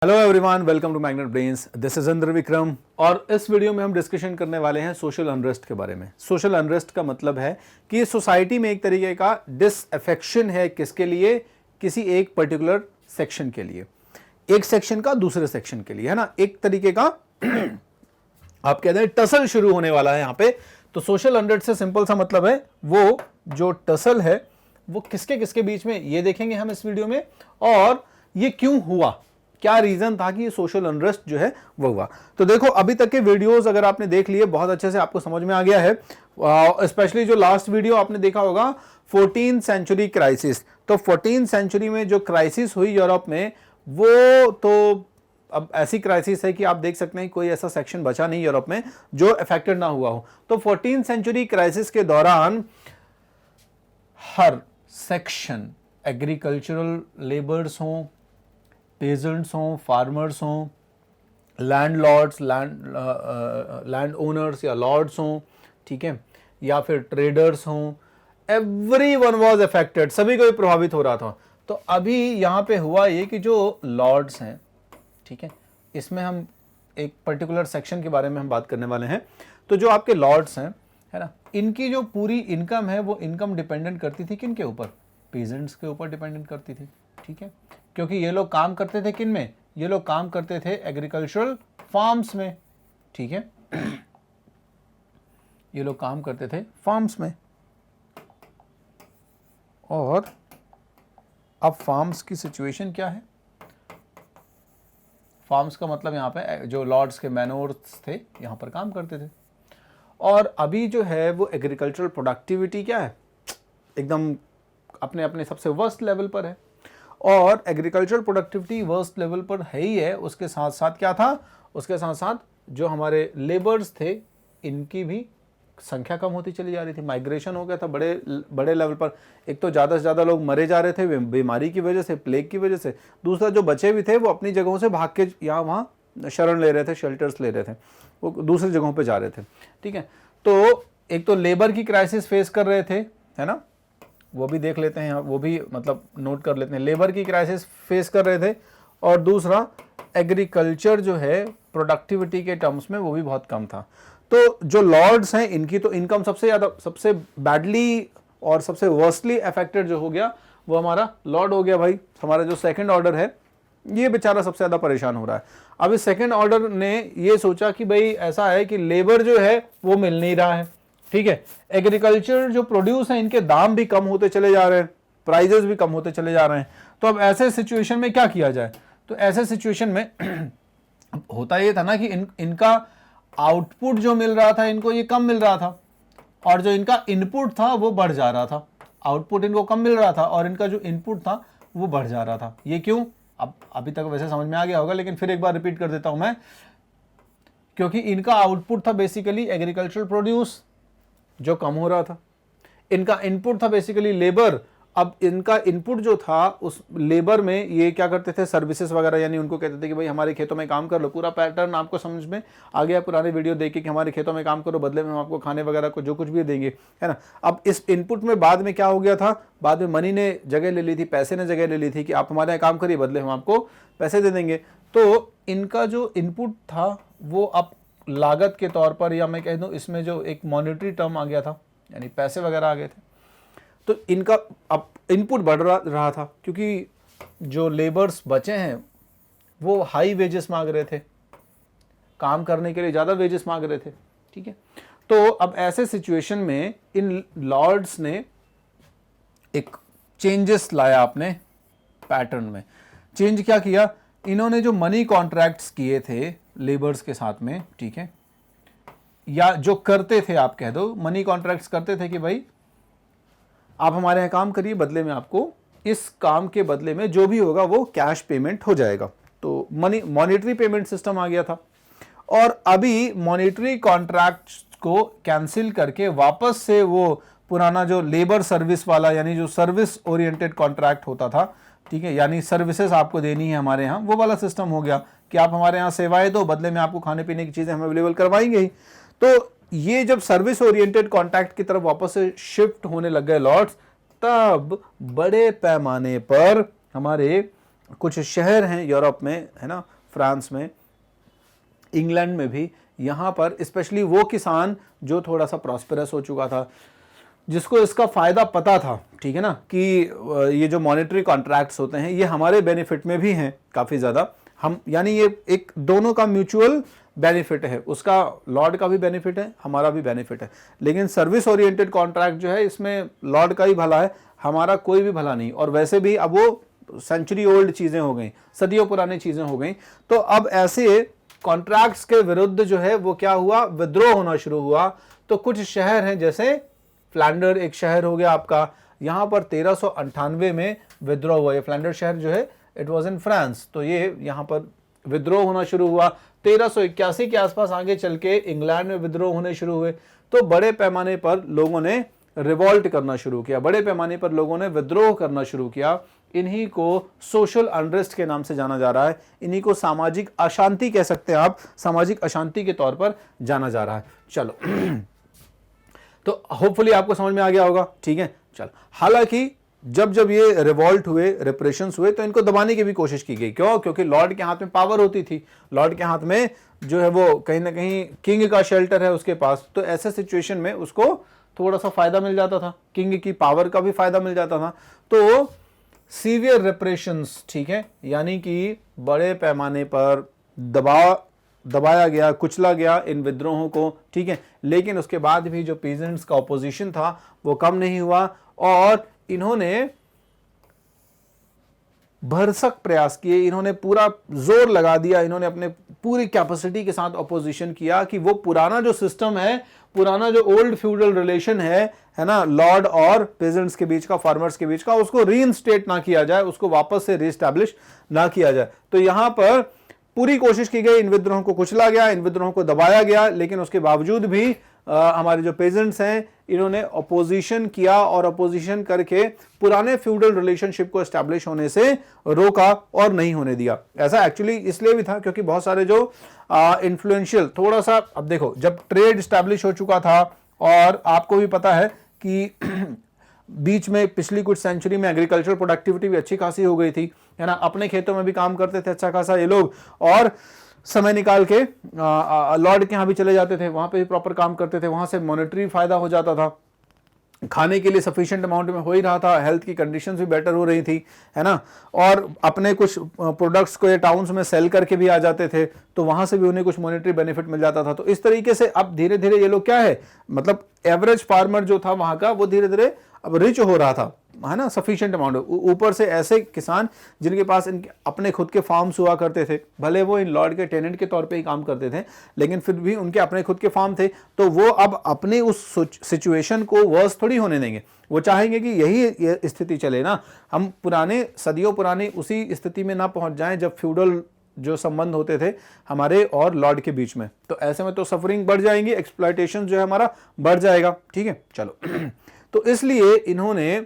Hello everyone, welcome to Magnet Brains. This is Indra Vikram और इस video में हम डिस्कशन करने वाले हैं सोशल अनरेस्ट के बारे में। सोशल अनरेस्ट का मतलब है कि सोसाइटी में एक तरीके का डिसअफेक्शन है किसके लिए, किसी एक पर्टिकुलर सेक्शन के लिए, एक सेक्शन का दूसरे सेक्शन के लिए, है ना। एक तरीके का आप कहते हैं टसल शुरू होने वाला है यहाँ पे। तो सोशल अनरेस्ट से सिंपल सा मतलब है वो जो टसल है वो किसके किसके बीच में, ये देखेंगे हम इस वीडियो में। और ये क्यों हुआ, क्या रीजन था कि ये सोशल अनरेस्ट जो है वो हुआ। तो देखो, अभी तक के वीडियोस अगर आपने देख लिए बहुत अच्छे से आपको समझ में आ गया है। स्पेशली जो लास्ट वीडियो आपने देखा होगा 14th सेंचुरी क्राइसिस। तो 14th सेंचुरी में जो क्राइसिस हुई यूरोप में, वो तो अब ऐसी क्राइसिस है कि आप देख सकते हैं कोई ऐसा सेक्शन बचा नहीं यूरोप में जो अफेक्टेड ना हुआ हो। तो 14th सेंचुरी क्राइसिस के दौरान हर सेक्शन, एग्रीकल्चरल लेबर्स हों, पेजेंट्स हों, फार्मर्स हों, लैंडलॉर्ड्स, लैंड ओनर्स या लॉर्ड्स हों, ठीक है, या फिर ट्रेडर्स हों, एवरीवन वाज अफेक्टेड, सभी को प्रभावित हो रहा था। तो अभी यहाँ पे हुआ ये कि जो लॉर्ड्स हैं, ठीक है, इसमें हम एक पर्टिकुलर सेक्शन के बारे में हम बात करने वाले हैं। तो जो आपके लॉर्ड्स हैं, है ना, इनकी जो पूरी इनकम है वो इनकम डिपेंडेंट करती थी किन के ऊपर, पीजेंट्स के ऊपर डिपेंडेंट करती थी, ठीक है, क्योंकि ये लोग काम करते थे किन में, ये लोग काम करते थे एग्रीकल्चरल फार्म्स में, ठीक है, ये लोग काम करते थे फार्म्स में। और अब फार्म्स की सिचुएशन क्या है, फार्म्स का मतलब यहाँ पे जो लॉर्ड्स के मैनोर्स थे यहाँ पर काम करते थे। और अभी जो है वो एग्रीकल्चरल प्रोडक्टिविटी क्या है, एकदम अपने अपने सबसे वर्स्ट लेवल पर है। और एग्रीकल्चरल प्रोडक्टिविटी वर्स्ट लेवल पर है ही है, उसके साथ साथ क्या था, उसके साथ साथ जो हमारे लेबर्स थे इनकी भी संख्या कम होती चली जा रही थी। माइग्रेशन हो गया था बड़े बड़े लेवल पर। एक तो ज़्यादा से ज़्यादा लोग मरे जा रहे थे बीमारी की वजह से, प्लेग की वजह से। दूसरा, जो बचे भी थे वो अपनी जगहों से भाग के यहाँ वहाँ शरण ले रहे थे, शेल्टर्स ले रहे थे, वो दूसरी जगहों पर जा रहे थे, ठीक है। तो एक तो लेबर की क्राइसिस फेस कर रहे थे, है ना, वो भी देख लेते हैं, वो भी मतलब नोट कर लेते हैं, लेबर की क्राइसिस फेस कर रहे थे। और दूसरा, एग्रीकल्चर जो है प्रोडक्टिविटी के टर्म्स में वो भी बहुत कम था। तो जो लॉर्ड्स हैं इनकी तो इनकम सबसे ज़्यादा, सबसे बैडली और सबसे वर्स्टली अफेक्टेड जो हो गया वो हमारा लॉर्ड हो गया भाई। हमारा जो सेकेंड ऑर्डर है ये बेचारा सबसे ज़्यादा परेशान हो रहा है। अब इस सेकेंड ऑर्डर ने ये सोचा कि भाई ऐसा है कि लेबर जो है वो मिल नहीं रहा है, ठीक है, एग्रीकल्चर जो प्रोड्यूस है इनके दाम भी कम होते चले जा रहे हैं, प्राइजेस भी कम होते चले जा रहे हैं। तो अब ऐसे सिचुएशन में क्या किया जाए, तो ऐसे सिचुएशन में होता ये था ना कि इनका आउटपुट जो मिल रहा था इनको ये कम मिल रहा था, और जो इनका इनपुट था वो बढ़ जा रहा था। आउटपुट इनको कम मिल रहा था और इनका जो इनपुट था वो बढ़ जा रहा था। ये क्यों, अब अभी तक वैसे समझ में आ गया होगा, लेकिन फिर एक बार रिपीट कर देता हूं मैं। क्योंकि इनका आउटपुट था बेसिकली एग्रीकल्चरल प्रोड्यूस जो कम हो रहा था, इनका इनपुट था बेसिकली लेबर। अब इनका इनपुट जो था उस लेबर में ये क्या करते थे, सर्विसेज वगैरह, यानी उनको कहते थे कि भाई हमारे खेतों में काम कर लो। पूरा पैटर्न आपको समझ में आ गया पुराने वीडियो देख के कि हमारे खेतों में काम करो, बदले में हम आपको खाने वगैरह को जो कुछ भी देंगे, है ना। अब इस इनपुट में बाद में क्या हो गया था, बाद में मनी ने जगह ले ली थी, पैसे ने जगह ले ली थी कि आप हमारे यहाँ काम करिए, बदले हम आपको पैसे दे देंगे। तो इनका जो इनपुट था वो अब लागत के तौर पर, या मैं कह दूं इसमें जो एक मॉनेटरी टर्म आ गया था, यानी पैसे वगैरह आ गए थे, तो इनका अब इनपुट बढ़ रहा था, क्योंकि जो लेबर्स बचे हैं वो हाई वेजेस मांग रहे थे, काम करने के लिए ज़्यादा वेजेस मांग रहे थे, ठीक है। तो अब ऐसे सिचुएशन में इन लॉर्ड्स ने एक चेंजेस लाया अपने पैटर्न में। चेंज क्या किया, इन्होंने जो मनी कॉन्ट्रैक्ट्स किए थे लेबर्स के साथ में, ठीक है, या जो करते थे, आप कह दो मनी कॉन्ट्रैक्ट्स करते थे कि भाई आप हमारे यहाँ काम करिए, बदले में आपको इस काम के बदले में जो भी होगा वो कैश पेमेंट हो जाएगा। तो मॉनेटरी पेमेंट सिस्टम आ गया था। और अभी मॉनेटरी कॉन्ट्रैक्ट्स को कैंसिल करके वापस से वो पुराना जो लेबर सर्विस वाला, यानी जो सर्विस ओरिएंटेड कॉन्ट्रैक्ट होता था, ठीक है, यानी सर्विसेज आपको देनी है हमारे यहाँ, वो वाला सिस्टम हो गया कि आप हमारे यहाँ सेवाएं दो, बदले में आपको खाने पीने की चीज़ें हम अवेलेबल करवाएंगे ही। तो ये जब सर्विस ओरिएंटेड कॉन्ट्रैक्ट की तरफ वापस से शिफ्ट होने लग गए लॉर्ड्स, तब बड़े पैमाने पर हमारे कुछ शहर हैं यूरोप में, है ना, फ्रांस में, इंग्लैंड में भी, यहाँ पर स्पेशली वो किसान जो थोड़ा सा प्रॉस्पेरस हो चुका था, जिसको इसका फ़ायदा पता था, ठीक है ना, कि ये जो मॉनेटरी कॉन्ट्रैक्ट्स होते हैं ये हमारे बेनिफिट में भी हैं काफ़ी ज़्यादा, हम यानी ये एक दोनों का म्यूचुअल बेनिफिट है, उसका लॉर्ड का भी बेनिफिट है, हमारा भी बेनिफिट है। लेकिन सर्विस ओरिएंटेड कॉन्ट्रैक्ट जो है इसमें लॉर्ड का ही भला है, हमारा कोई भी भला नहीं। और वैसे भी अब वो सेंचुरी ओल्ड चीज़ें हो गई, सदियों पुरानी चीज़ें हो गई। तो अब ऐसे कॉन्ट्रैक्ट्स के विरुद्ध जो है वो क्या हुआ, विद्रोह होना शुरू हुआ। तो कुछ शहर हैं, जैसे फ्लैंडर एक शहर हो गया आपका, यहाँ पर 1398 में विद्रोह हुआ। ये फ्लैंडर शहर जो है इट वॉज इन फ्रांस, तो ये यहाँ पर विद्रोह होना शुरू हुआ। 1381 के आसपास आगे चल के इंग्लैंड में विद्रोह होने शुरू हुए। तो बड़े पैमाने पर लोगों ने रिवॉल्ट करना शुरू किया, बड़े पैमाने पर लोगों ने विद्रोह करना शुरू किया। इन्हीं को सोशल अनरेस्ट के नाम से जाना जा रहा है, इन्हीं को सामाजिक अशांति कह सकते हैं आप, सामाजिक अशांति के तौर पर जाना जा रहा है। चलो तो होपफुली आपको समझ में आ गया होगा, ठीक है। चलो, हालांकि जब जब ये रिवॉल्ट हुए, रिप्रेशंस हुए, तो इनको दबाने की भी कोशिश की गई। क्यों? क्योंकि लॉर्ड के हाथ में पावर होती थी, लॉर्ड के हाथ में जो है वो कहीं ना कहीं किंग का शेल्टर है उसके पास। तो ऐसे सिचुएशन में उसको थोड़ा सा फायदा मिल जाता था, किंग की पावर का भी फायदा मिल जाता था। तो सीवियर रिप्रेशंस, ठीक है, यानी कि बड़े पैमाने पर दबाया गया, कुचला गया इन विद्रोहों को, ठीक है। लेकिन उसके बाद भी जो पीजेंट्स का ऑपोजिशन था वो कम नहीं हुआ और इन्होंने भरसक प्रयास किए, इन्होंने पूरा जोर लगा दिया, इन्होंने अपने पूरी कैपेसिटी के साथ ऑपोजिशन किया कि वो पुराना जो सिस्टम है, पुराना जो ओल्ड फ्यूडल रिलेशन है ना, लॉर्ड और पेजेंट्स के बीच का, फार्मर्स के बीच का, उसको रीइंस्टेट ना किया जाए, उसको वापस से रीस्टैब्लिश ना किया जाए। तो यहां पर पूरी कोशिश की गई, इन विद्रोहों को कुचला गया, इन विद्रोहों को दबाया गया। लेकिन उसके बावजूद भी हमारे जो पेजेंट्स हैं इन्होंने अपोजिशन किया और अपोजिशन करके पुराने फ्यूडल रिलेशनशिप को एस्टैब्लिश होने से रोका और नहीं होने दिया। ऐसा एक्चुअली इसलिए भी था क्योंकि बहुत सारे जो इन्फ्लुएंशियल, थोड़ा सा, अब देखो, जब ट्रेड एस्टैब्लिश हो चुका था और आपको भी पता है कि बीच में पिछली कुछ सेंचुरी में एग्रीकल्चर प्रोडक्टिविटी भी अच्छी खासी हो गई थी, है ना, अपने खेतों में भी काम करते थे अच्छा खासा ये लोग, और समय निकाल के लॉर्ड के यहाँ भी चले जाते थे, वहां पे भी प्रॉपर काम करते थे, वहां से मॉनेटरी फायदा हो जाता था, खाने के लिए सफिशिएंट अमाउंट में हो ही रहा था, हेल्थ की कंडीशंस भी बेटर हो रही थी, है ना, और अपने कुछ प्रोडक्ट्स को ये टाउन्स में सेल करके भी आ जाते थे, तो वहां से भी उन्हें कुछ मॉनेटरी बेनिफिट मिल जाता था। तो इस तरीके से अब धीरे धीरे ये लोग क्या है, मतलब एवरेज फार्मर जो था वहां का, वो धीरे धीरे अब रिच हो रहा था, है ना, सफिशिएंट अमाउंट। ऊपर से ऐसे किसान जिनके पास इनके अपने खुद के फार्म्स हुआ करते थे, भले वो इन लॉर्ड के टेनेंट के तौर पे ही काम करते थे, लेकिन फिर भी उनके अपने खुद के फार्म थे, तो वो अब अपने उस सिचुएशन को वर्स थोड़ी होने देंगे। वो चाहेंगे कि यही स्थिति चले ना, हम पुराने, सदियों पुराने उसी स्थिति में ना पहुंच जाएं जब फ्यूडल जो संबंध होते थे हमारे और लॉर्ड के बीच में। तो ऐसे में तो सफरिंग बढ़ जाएंगी, एक्सप्लॉयटेशन जो है हमारा बढ़ जाएगा, ठीक है। चलो तो इसलिए इन्होंने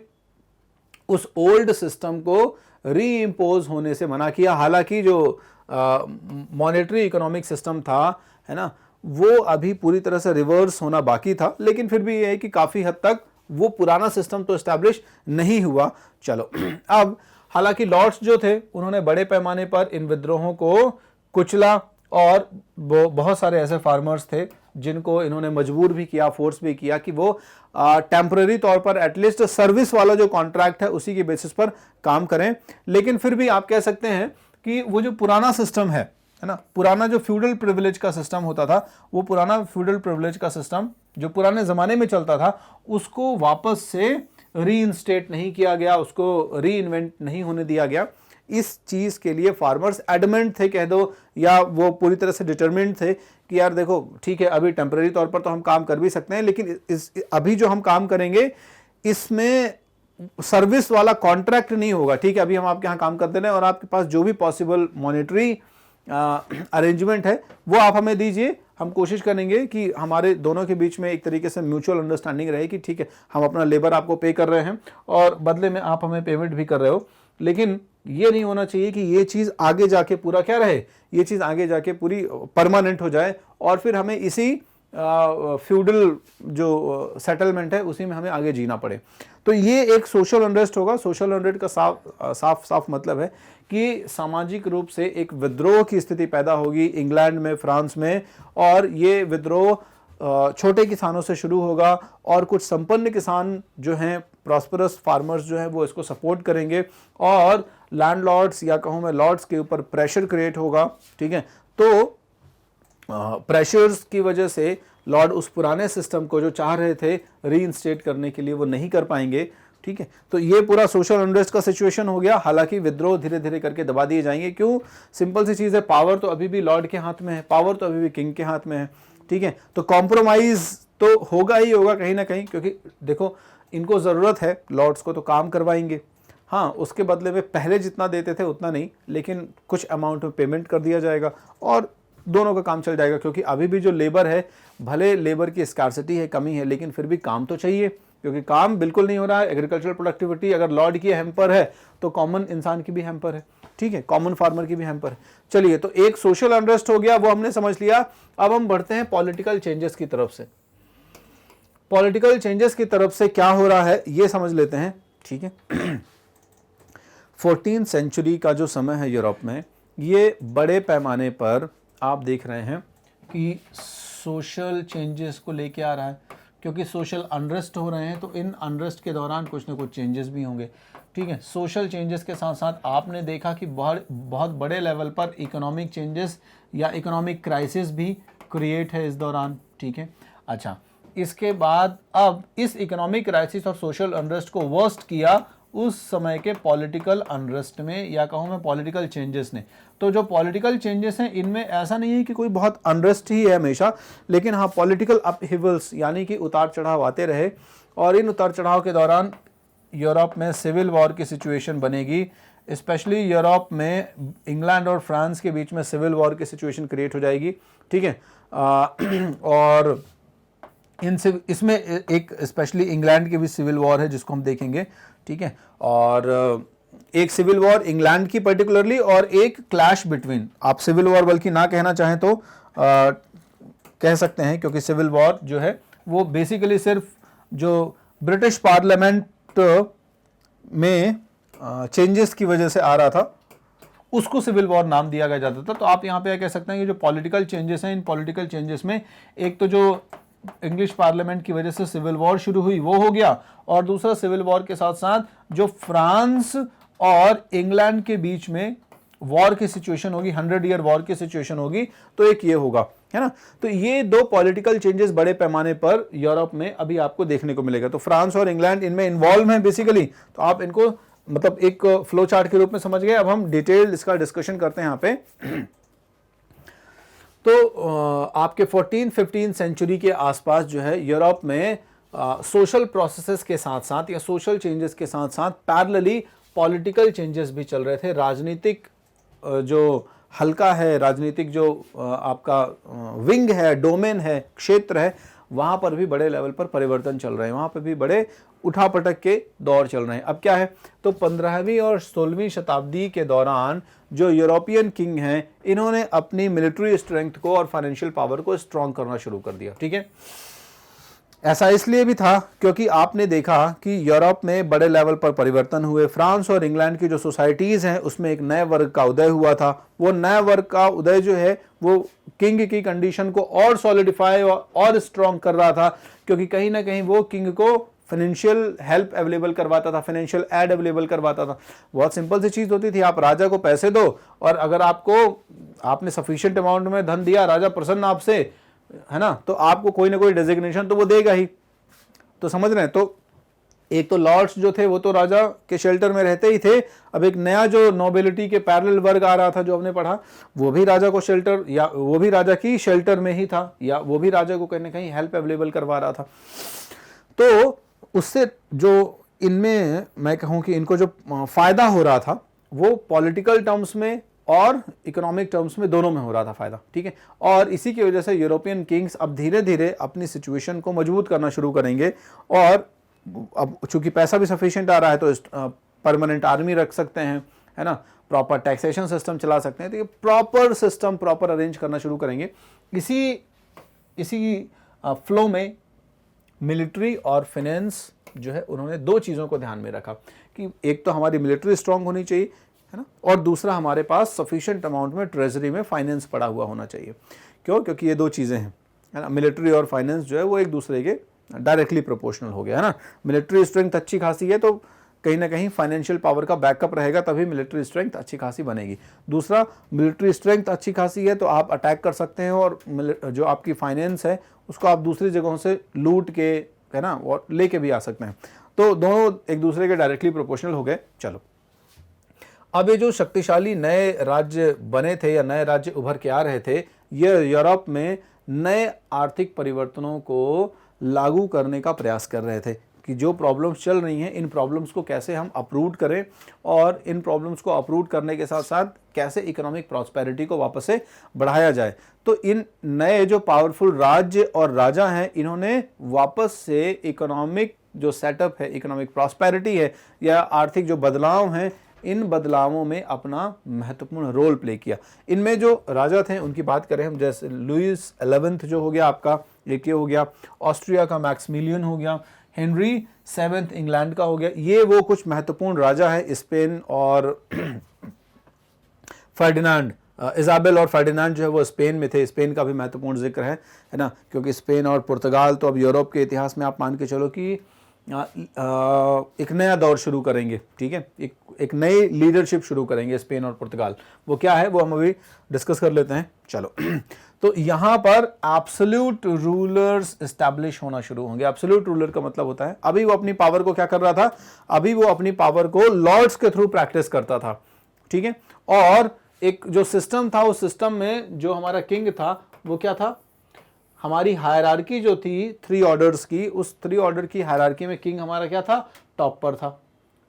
उस ओल्ड सिस्टम को री इम्पोज होने से मना किया। हालांकि जो मॉनेटरी इकोनॉमिक सिस्टम था, है ना, वो अभी पूरी तरह से रिवर्स होना बाकी था, लेकिन फिर भी ये है कि काफी हद तक वो पुराना सिस्टम तो एस्टैब्लिश नहीं हुआ। चलो अब हालांकि लॉर्ड्स जो थे उन्होंने बड़े पैमाने पर इन विद्रोहों को कुचला और बहुत सारे ऐसे फार्मर्स थे जिनको इन्होंने मजबूर भी किया, फोर्स भी किया कि वो टेम्पररी तौर पर एटलीस्ट सर्विस वाला जो कॉन्ट्रैक्ट है उसी के बेसिस पर काम करें। लेकिन फिर भी आप कह सकते हैं कि वो जो पुराना सिस्टम है ना, पुराना जो फ्यूडल प्रिविलेज का सिस्टम होता था, वो पुराना फ्यूडल प्रिविलेज का सिस्टम जो पुराने जमाने में चलता था, उसको वापस से रीइंस्टेट नहीं किया गया, उसको रीइन्वेंट नहीं होने दिया गया। इस चीज के लिए फार्मर्स एडमेंट थे कह दो, या वो पूरी तरह से डिटरमिन्ड थे कि यार देखो ठीक है, अभी टेम्पररी तौर पर तो हम काम कर भी सकते हैं, लेकिन अभी जो हम काम करेंगे इसमें सर्विस वाला कॉन्ट्रैक्ट नहीं होगा, ठीक है। अभी हम आपके यहाँ काम करते रहे और आपके पास जो भी पॉसिबल मॉनेटरी अरेंजमेंट है वो आप हमें दीजिए, हम कोशिश करेंगे कि हमारे दोनों के बीच में एक तरीके से म्यूचुअल अंडरस्टैंडिंग रहे कि ठीक है, हम अपना लेबर आपको पे कर रहे हैं और बदले में आप हमें पेमेंट भी कर रहे हो। लेकिन ये नहीं होना चाहिए कि ये चीज़ आगे जाके पूरा क्या रहे, ये चीज़ आगे जाके पूरी परमानेंट हो जाए और फिर हमें इसी फ्यूडल जो सेटलमेंट है उसी में हमें आगे जीना पड़े। तो ये एक सोशल अनरेस्ट होगा। सोशल अनरेस्ट का साफ साफ मतलब है कि सामाजिक रूप से एक विद्रोह की स्थिति पैदा होगी इंग्लैंड में, फ्रांस में, और ये विद्रोह छोटे किसानों से शुरू होगा और कुछ संपन्न किसान जो हैं, प्रॉस्परस फार्मर्स जो हैं, वो इसको सपोर्ट करेंगे और लैंडलॉर्ड्स या कहूँ मैं लॉर्ड्स के ऊपर प्रेशर क्रिएट होगा। ठीक है, तो प्रेशर्स की वजह से लॉर्ड उस पुराने सिस्टम को जो चाह रहे थे रीइंस्टेट करने के लिए वो नहीं कर पाएंगे। ठीक है, तो ये पूरा सोशल अनरेस्ट का सिचुएशन हो गया। हालांकि विद्रोह धीरे धीरे करके दबा दिए जाएंगे। क्यों? सिंपल सी चीज़ है, पावर तो अभी भी लॉर्ड के हाथ में है, पावर तो अभी भी किंग के हाथ में है। ठीक है, तो कॉम्प्रोमाइज तो होगा ही होगा कहीं ना कहीं, क्योंकि देखो इनको ज़रूरत है, लॉर्ड्स को तो काम करवाएंगे। हाँ, उसके बदले में पहले जितना देते थे उतना नहीं, लेकिन कुछ अमाउंट में पेमेंट कर दिया जाएगा और दोनों का काम चल जाएगा। क्योंकि अभी भी जो लेबर है, भले लेबर की स्कार्सिटी है, कमी है, लेकिन फिर भी काम तो चाहिए, क्योंकि काम बिल्कुल नहीं हो रहा है। एग्रीकल्चरल प्रोडक्टिविटी अगर लॉर्ड की हैम्पर है तो कॉमन इंसान की भी हैम्पर है। ठीक है, कॉमन फार्मर की भी हैम्पर है। चलिए, तो एक सोशल अनरेस्ट हो गया, वो हमने समझ लिया। अब हम बढ़ते हैं पॉलिटिकल चेंजेस की तरफ से। पॉलिटिकल चेंजेस की तरफ से क्या हो रहा है ये समझ लेते हैं। ठीक है, 14th सेंचुरी का जो समय है यूरोप में, ये बड़े पैमाने पर आप देख रहे हैं कि सोशल चेंजेस को लेके आ रहा है, क्योंकि सोशल अनरेस्ट हो रहे हैं, तो इन अनरेस्ट के दौरान कुछ ना कुछ चेंजेस भी होंगे। ठीक है, सोशल चेंजेस के साथ साथ आपने देखा कि बहुत बड़े लेवल पर इकोनॉमिक चेंजेस या इकोनॉमिक क्राइसिस भी क्रिएट है इस दौरान। ठीक है, अच्छा, इसके बाद अब इस इकोनॉमिक क्राइसिस और सोशल अनरेस्ट को वर्स्ट किया उस समय के पॉलिटिकल अनरेस्ट में, या कहूँ मैं पॉलिटिकल चेंजेस ने। तो जो पॉलिटिकल चेंजेस हैं, इनमें ऐसा नहीं है कि कोई बहुत अनरेस्ट ही है हमेशा, लेकिन हाँ, पॉलिटिकल अपहिवल्स यानी कि उतार चढ़ाव आते रहे, और इन उतार चढ़ाव के दौरान यूरोप में सिविल वॉर की सिचुएशन बनेगी। स्पेशली यूरोप में इंग्लैंड और फ्रांस के बीच में सिविल वॉर की सिचुएशन क्रिएट हो जाएगी। ठीक है, और इसमें एक स्पेशली इंग्लैंड की भी सिविल वॉर है जिसको हम देखेंगे। ठीक है, और एक सिविल वॉर इंग्लैंड की पर्टिकुलरली, और एक क्लैश बिटवीन, आप सिविल वॉर बल्कि ना कहना चाहें तो कह सकते हैं, क्योंकि सिविल वॉर जो है वो बेसिकली सिर्फ जो ब्रिटिश पार्लियामेंट में चेंजेस की वजह से आ रहा था, उसको सिविल वॉर नाम दिया गया जाता था। तो आप यहाँ पे कह सकते हैं कि जो पॉलिटिकल चेंजेस हैं, इन पॉलिटिकल चेंजेस में एक तो जो इंग्लिश पार्लियामेंट की वजह से सिविल वॉर शुरू हुई वो हो गया, और दूसरा सिविल वॉर के साथ साथ जो फ्रांस और इंग्लैंड के बीच में वॉर की सिचुएशन होगी, 100 ईयर वॉर की सिचुएशन होगी, तो एक ये होगा, है ना। तो ये दो पॉलिटिकल चेंजेस बड़े पैमाने पर यूरोप में अभी आपको देखने को मिलेगा। तो फ्रांस और इंग्लैंड इनमें इन्वॉल्व हैं बेसिकली, तो आप इनको मतलब एक फ्लो चार्ट के रूप में समझ गए। अब हम डिटेल इसका डिस्कशन करते हैं यहाँ पे। तो आपके 14th-15th सेंचुरी के आसपास जो है यूरोप में सोशल प्रोसेसेस के साथ साथ या सोशल चेंजेस के साथ साथ पैरेलली पॉलिटिकल चेंजेस भी चल रहे थे। राजनीतिक जो हल्का है, राजनीतिक जो आपका विंग है, डोमेन है, क्षेत्र है, वहाँ पर भी बड़े लेवल पर परिवर्तन चल रहे हैं, वहाँ पर भी बड़े उठापटक के दौर चल रहे हैं। अब क्या है, तो 15वीं और 16वीं शताब्दी के दौरान जो यूरोपियन किंग हैं, इन्होंने अपनी मिलिट्री स्ट्रेंथ को और फाइनेंशियल पावर को स्ट्रॉन्ग करना शुरू कर दिया। ठीक है, ऐसा इसलिए भी था क्योंकि आपने देखा कि यूरोप में बड़े लेवल पर परिवर्तन हुए। फ्रांस और इंग्लैंड की जो सोसाइटीज़ हैं उसमें एक नए वर्ग का उदय हुआ था। वो नए वर्ग का उदय जो है वो किंग की कंडीशन को और सॉलिडिफाई और स्ट्रॉन्ग कर रहा था, क्योंकि कहीं ना कहीं वो किंग को फाइनेंशियल हेल्प अवेलेबल करवाता था, फाइनेंशियल एड अवेलेबल करवाता था। बहुत सिंपल सी चीज़ होती थी, आप राजा को पैसे दो और अगर आपने सफिशिएंट अमाउंट में धन दिया, राजा प्रसन्न आपसे, है ना, तो आपको कोई ना कोई डेजिग्नेशन तो वो देगा ही। तो समझ रहे हैं, तो एक तो लॉर्ड्स जो थे वो तो राजा के शेल्टर में रहते ही थे। अब एक नया जो नोबिलिटी के पैरेलल वर्ग आ रहा था जो हमने पढ़ा, वो भी राजा को शेल्टर, या वो भी राजा की शेल्टर में ही था, या वो भी राजा को कहीं ना कहीं हेल्प अवेलेबल करवा रहा था। तो उससे जो इनमें मैं कहूँ कि इनको जो फायदा हो रहा था वो पॉलिटिकल टर्म्स में और इकोनॉमिक टर्म्स में दोनों में हो रहा था फायदा। ठीक है, और इसी की वजह से यूरोपियन किंग्स अब धीरे धीरे अपनी सिचुएशन को मजबूत करना शुरू करेंगे, और अब चूंकि पैसा भी सफिशिएंट आ रहा है तो परमानेंट आर्मी रख सकते हैं, है ना, प्रॉपर टैक्सेशन सिस्टम चला सकते हैं। तो ये प्रॉपर सिस्टम प्रॉपर अरेंज करना शुरू करेंगे। इसी फ्लो में मिलिट्री और फाइनेंस जो है उन्होंने दो चीज़ों को ध्यान में रखा कि एक तो हमारी मिलिट्री स्ट्रांग होनी चाहिए, है ना, और दूसरा हमारे पास सफिशिएंट अमाउंट में ट्रेजरी में फाइनेंस पड़ा हुआ होना चाहिए। क्यों? क्योंकि ये दो चीज़ें हैं, है ना, मिलिट्री और फाइनेंस जो है वो एक दूसरे के डायरेक्टली प्रोपोर्शनल हो गया, है ना। मिलिट्री स्ट्रेंथ अच्छी खासी है तो कहीं ना कहीं फाइनेंशियल पावर का बैकअप रहेगा, तभी मिलिट्री स्ट्रेंथ अच्छी खासी बनेगी। दूसरा, मिलिट्री स्ट्रेंथ अच्छी खासी है तो आप अटैक कर सकते हैं और जो आपकी फाइनेंस है उसको आप दूसरी जगहों से लूट के, है ना, और लेके भी आ सकते हैं। तो दोनों एक दूसरे के डायरेक्टली प्रोपोर्शनल हो गए। चलो, अब ये जो शक्तिशाली नए राज्य बने थे या नए राज्य उभर के आ रहे थे, ये यूरोप में नए आर्थिक परिवर्तनों को लागू करने का प्रयास कर रहे थे कि जो प्रॉब्लम्स चल रही हैं इन प्रॉब्लम्स को कैसे हम अप्रूव करें और इन प्रॉब्लम्स को अप्रूव करने के साथ साथ कैसे इकोनॉमिक प्रॉस्पेरिटी को वापस से बढ़ाया जाए। तो इन नए जो पावरफुल राज्य और राजा हैं, इन्होंने वापस से इकोनॉमिक जो सेटअप है, इकोनॉमिक प्रॉस्पेरिटी है या आर्थिक जो बदलाव हैं, इन बदलावों में अपना महत्वपूर्ण रोल प्ले किया। इनमें जो राजा थे उनकी बात करें हम, जैसे लुइस 11 जो हो गया आपका, एक ये हो गया, ऑस्ट्रिया का मैक्सिमिलियन हो गया, हेनरी 7 इंग्लैंड का हो गया। ये वो कुछ महत्वपूर्ण राजा है। स्पेन और फर्डिनांड, इजाबेल और फर्डिनांड जो है वो स्पेन में थे। स्पेन का भी महत्वपूर्ण जिक्र है ना, क्योंकि स्पेन और पुर्तगाल तो अब यूरोप के इतिहास में आप मान के चलो कि एक नया दौर शुरू करेंगे, ठीक है, एक नई लीडरशिप शुरू करेंगे स्पेन और पुर्तगाल। वो क्या है वो हम अभी डिस्कस कर लेते हैं। चलो तो यहाँ पर एब्सोल्यूट रूलर्स एस्टैब्लिश होना शुरू होंगे। एब्सोल्यूट रूलर का मतलब होता है, अभी वो अपनी पावर को क्या कर रहा था, अभी वो अपनी पावर को लॉर्ड्स के थ्रू प्रैक्टिस करता था, ठीक है। और एक जो सिस्टम था, उस सिस्टम में जो हमारा किंग था वो क्या था, हमारी हायरार्की जो थी 3 ऑर्डर्स की, उस 3 ऑर्डर की हायरार्की में किंग हमारा क्या था, टॉप पर था,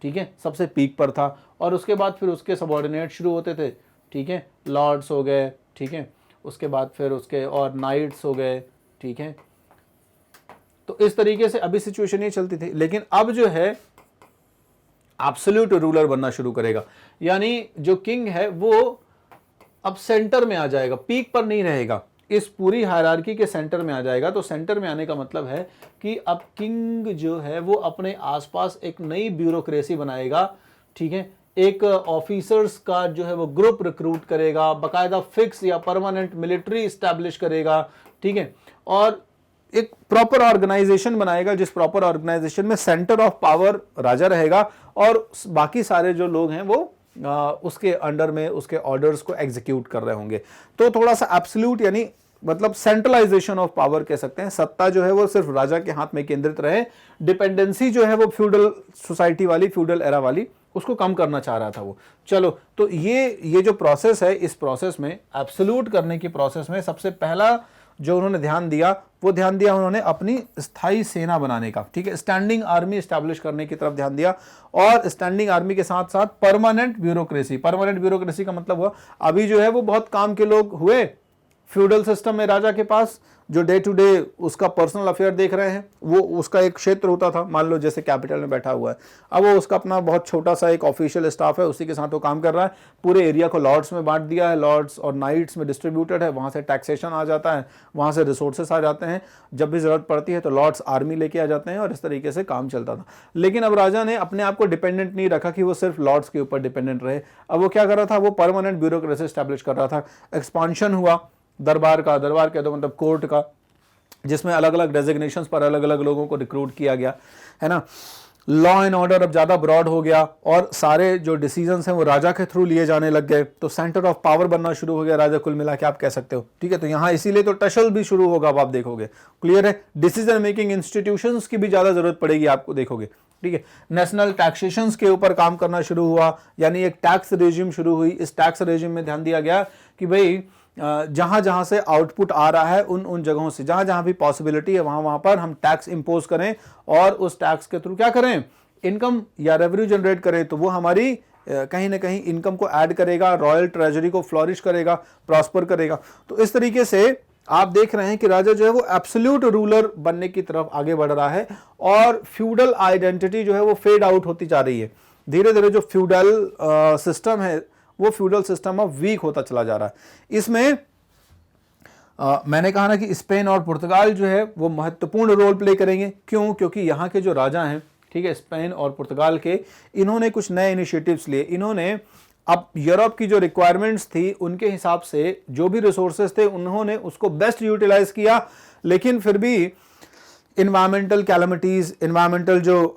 ठीक है, सबसे पीक पर था। और उसके बाद फिर उसके सबऑर्डिनेट शुरू होते थे, ठीक है, लॉर्ड्स हो गए, ठीक है, उसके बाद फिर उसके और नाइट्स हो गए, ठीक है। तो इस तरीके से अभी सिचुएशन ये चलती थी। लेकिन अब जो है एब्सोल्यूट रूलर बनना शुरू करेगा, यानी जो किंग है वो अब सेंटर में आ जाएगा, पीक पर नहीं रहेगा, इस पूरी हायरार्की के सेंटर में आ जाएगा। तो सेंटर में आने का मतलब है कि अब किंग जो है वो अपने आसपास एक नई ब्यूरोक्रेसी बनाएगा, ठीक है, एक ऑफिसर्स का जो है वो ग्रुप रिक्रूट करेगा, बाकायदा फिक्स या परमानेंट मिलिट्री इस्टेब्लिश करेगा, ठीक है, और एक प्रॉपर ऑर्गेनाइजेशन बनाएगा, जिस प्रॉपर ऑर्गेनाइजेशन में सेंटर ऑफ पावर राजा रहेगा और बाकी सारे जो लोग हैं वो उसके अंडर में उसके ऑर्डर्स को एग्जीक्यूट कर रहे होंगे। तो थोड़ा सा एब्सोल्यूट यानी मतलब सेंट्रलाइजेशन ऑफ पावर कह सकते हैं। सत्ता जो है वो सिर्फ राजा के हाथ में केंद्रित रहे। डिपेंडेंसी जो है वो फ्यूडल सोसाइटी वाली, फ्यूडल एरा वाली, उसको कम करना चाह रहा था वो। चलो, तो ये जो प्रोसेस है, इस प्रोसेस में एब्सोल्यूट करने की प्रोसेस में सबसे पहला जो उन्होंने ध्यान दिया, वो ध्यान दिया उन्होंने अपनी स्थायी सेना बनाने का, ठीक है, स्टैंडिंग आर्मी एस्टैब्लिश करने की तरफ ध्यान दिया। और स्टैंडिंग आर्मी के साथ साथ परमानेंट ब्यूरोक्रेसी। परमानेंट ब्यूरोक्रेसी का मतलब हुआ अभी जो है वो बहुत काम के लोग हुए फ्यूडल सिस्टम में राजा के पास, जो डे टू डे उसका पर्सनल अफेयर देख रहे हैं। वो उसका एक क्षेत्र होता था, मान लो जैसे कैपिटल में बैठा हुआ है, अब वो उसका अपना बहुत छोटा सा एक ऑफिशियल स्टाफ है, उसी के साथ वो काम कर रहा है। पूरे एरिया को लॉर्ड्स में बांट दिया है, लॉर्ड्स और नाइट्स में डिस्ट्रीब्यूटेड है, वहाँ से टैक्सेशन आ जाता है, वहाँ से रिसोर्सेस आ जाते हैं, जब भी जरूरत पड़ती है तो लॉर्ड्स आर्मी लेके आ जाते हैं, और इस तरीके से काम चलता था। लेकिन अब राजा ने अपने आप को डिपेंडेंट नहीं रखा कि वो सिर्फ लॉर्ड्स के ऊपर डिपेंडेंट रहे। अब वो क्या कर रहा था, वो परमानेंट ब्यूरोक्रेसी स्टैब्लिश कर रहा था। एक्सपांशन हुआ दरबार का, दरबार कह दो मतलब कोर्ट का, जिसमें अलग अलग डेजिग्नेशंस पर अलग अलग लोगों को रिक्रूट किया गया, है ना। लॉ एंड ऑर्डर अब ज़्यादा ब्रॉड हो गया और सारे जो डिसीजंस हैं वो राजा के थ्रू लिए जाने लग गए। तो सेंटर ऑफ पावर बनना शुरू हो गया राजा, कुल मिला के आप कह सकते हो, ठीक है। तो यहाँ इसीलिए तो टशल भी शुरू होगा, अब आप देखोगे, क्लियर है। डिसीजन मेकिंग इंस्टीट्यूशंस की भी ज़्यादा जरूरत पड़ेगी आपको, देखोगे, ठीक है। नेशनल टैक्सेशंस के ऊपर काम करना शुरू हुआ, यानी एक टैक्स रेजिम शुरू हुई। इस टैक्स रेजिम में ध्यान दिया गया कि भाई जहां जहां से आउटपुट आ रहा है उन जगहों से, जहां जहां भी पॉसिबिलिटी है वहां पर हम टैक्स इंपोज करें और उस टैक्स के थ्रू क्या करें, इनकम या रेवेन्यू जनरेट करें। तो वो हमारी कहीं ना कहीं इनकम को ऐड करेगा, रॉयल ट्रेजरी को फ्लॉरिश करेगा, प्रॉस्पर करेगा। तो इस तरीके से आप देख रहे हैं कि राजा जो है वो एब्सोल्यूट रूलर बनने की तरफ आगे बढ़ रहा है और फ्यूडल आइडेंटिटी जो है वो फेड आउट होती जा रही है। धीरे धीरे जो फ्यूडल सिस्टम है वो फ्यूडल सिस्टम अब वीक होता चला जा रहा है। इसमें मैंने कहा ना कि स्पेन और पुर्तगाल जो है वो महत्वपूर्ण रोल प्ले करेंगे। क्यों? क्योंकि यहाँ के जो राजा हैं, ठीक है, स्पेन और पुर्तगाल के, इन्होंने कुछ नए इनिशिएटिव्स लिए। इन्होंने अब यूरोप की जो रिक्वायरमेंट्स थी उनके हिसाब से जो भी रिसोर्सेज थे उन्होंने उसको बेस्ट यूटिलाइज किया, लेकिन फिर भी इन्वायरमेंटल कैलमिटीज़, इन्वायरमेंटल जो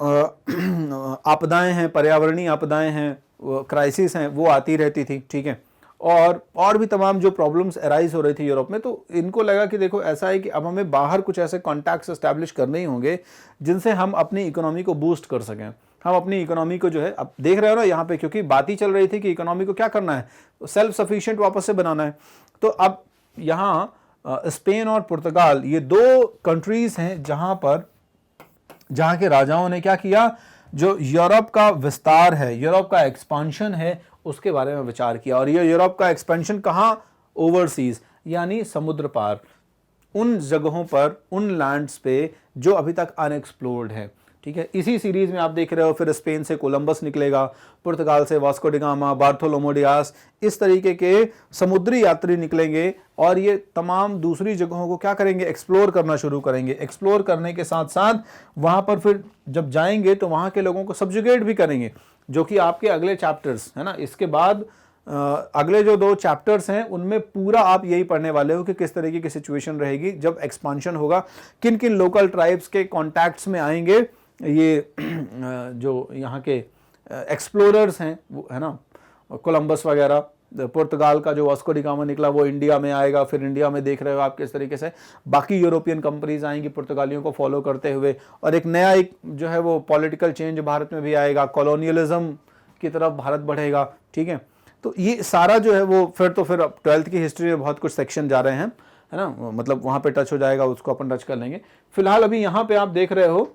आपदाएं हैं, पर्यावरणीय आपदाएं हैं, क्राइसिस हैं, वो आती रहती थी, ठीक है, और भी तमाम जो प्रॉब्लम्स अराइज हो रही थी यूरोप में। तो इनको लगा कि देखो ऐसा है कि अब हमें बाहर कुछ ऐसे कॉन्टैक्ट्स एस्टैब्लिश करने ही होंगे जिनसे हम अपनी इकोनॉमी को बूस्ट कर सकें। हम अपनी इकोनॉमी को जो है, अब देख रहे हो ना यहाँ पे, क्योंकि बात ही चल रही थी कि इकोनॉमी को क्या करना है, सेल्फ सफिशिएंट वापस से बनाना है। तो अब यहाँ स्पेन और पुर्तगाल ये दो कंट्रीज हैं जहां के राजाओं ने क्या किया, जो यूरोप का विस्तार है, यूरोप का एक्सपेंशन है, उसके बारे में विचार किया। और ये यूरोप का एक्सपेंशन कहाँ? ओवरसीज, यानी समुद्र पार, उन जगहों पर, उन लैंड्स पे जो अभी तक अनएक्सप्लोर्ड है, ठीक है। इसी सीरीज में आप देख रहे हो, फिर स्पेन से कोलंबस निकलेगा, पुर्तगाल से वास्को डी गामा, बार्थोलोमो डियास, इस तरीके के समुद्री यात्री निकलेंगे और ये तमाम दूसरी जगहों को क्या करेंगे? एक्सप्लोर करना शुरू करेंगे। एक्सप्लोर करने के साथ साथ वहाँ पर फिर जब जाएंगे तो वहाँ के लोगों को सब्जुगेट भी करेंगे, जो कि आपके अगले चैप्टर्स है ना, इसके बाद अगले जो 2 चैप्टर्स हैं उनमें पूरा आप यही पढ़ने वाले हो कि किस तरीके की सिचुएशन रहेगी जब एक्सपांशन होगा, किन किन लोकल ट्राइब्स के कॉन्टैक्ट्स में आएंगे ये जो यहाँ के एक्सप्लोरर्स हैं, वो है ना, कोलंबस वगैरह, पुर्तगाल का जो वास्को डी गामा निकला वो इंडिया में आएगा। फिर इंडिया में देख रहे हो आप किस तरीके से बाकी यूरोपियन कंपनीज आएंगी पुर्तगालियों को फॉलो करते हुए, और एक नया एक जो है वो पॉलिटिकल चेंज भारत में भी आएगा, कॉलोनियलिज्म की तरफ भारत बढ़ेगा, ठीक है। तो ये सारा जो है वो फिर 12th की हिस्ट्री में बहुत कुछ सेक्शन जा रहे हैं, है ना, मतलब वहाँ पे टच हो जाएगा, उसको अपन टच कर लेंगे। फिलहाल अभी यहाँ पे आप देख रहे हो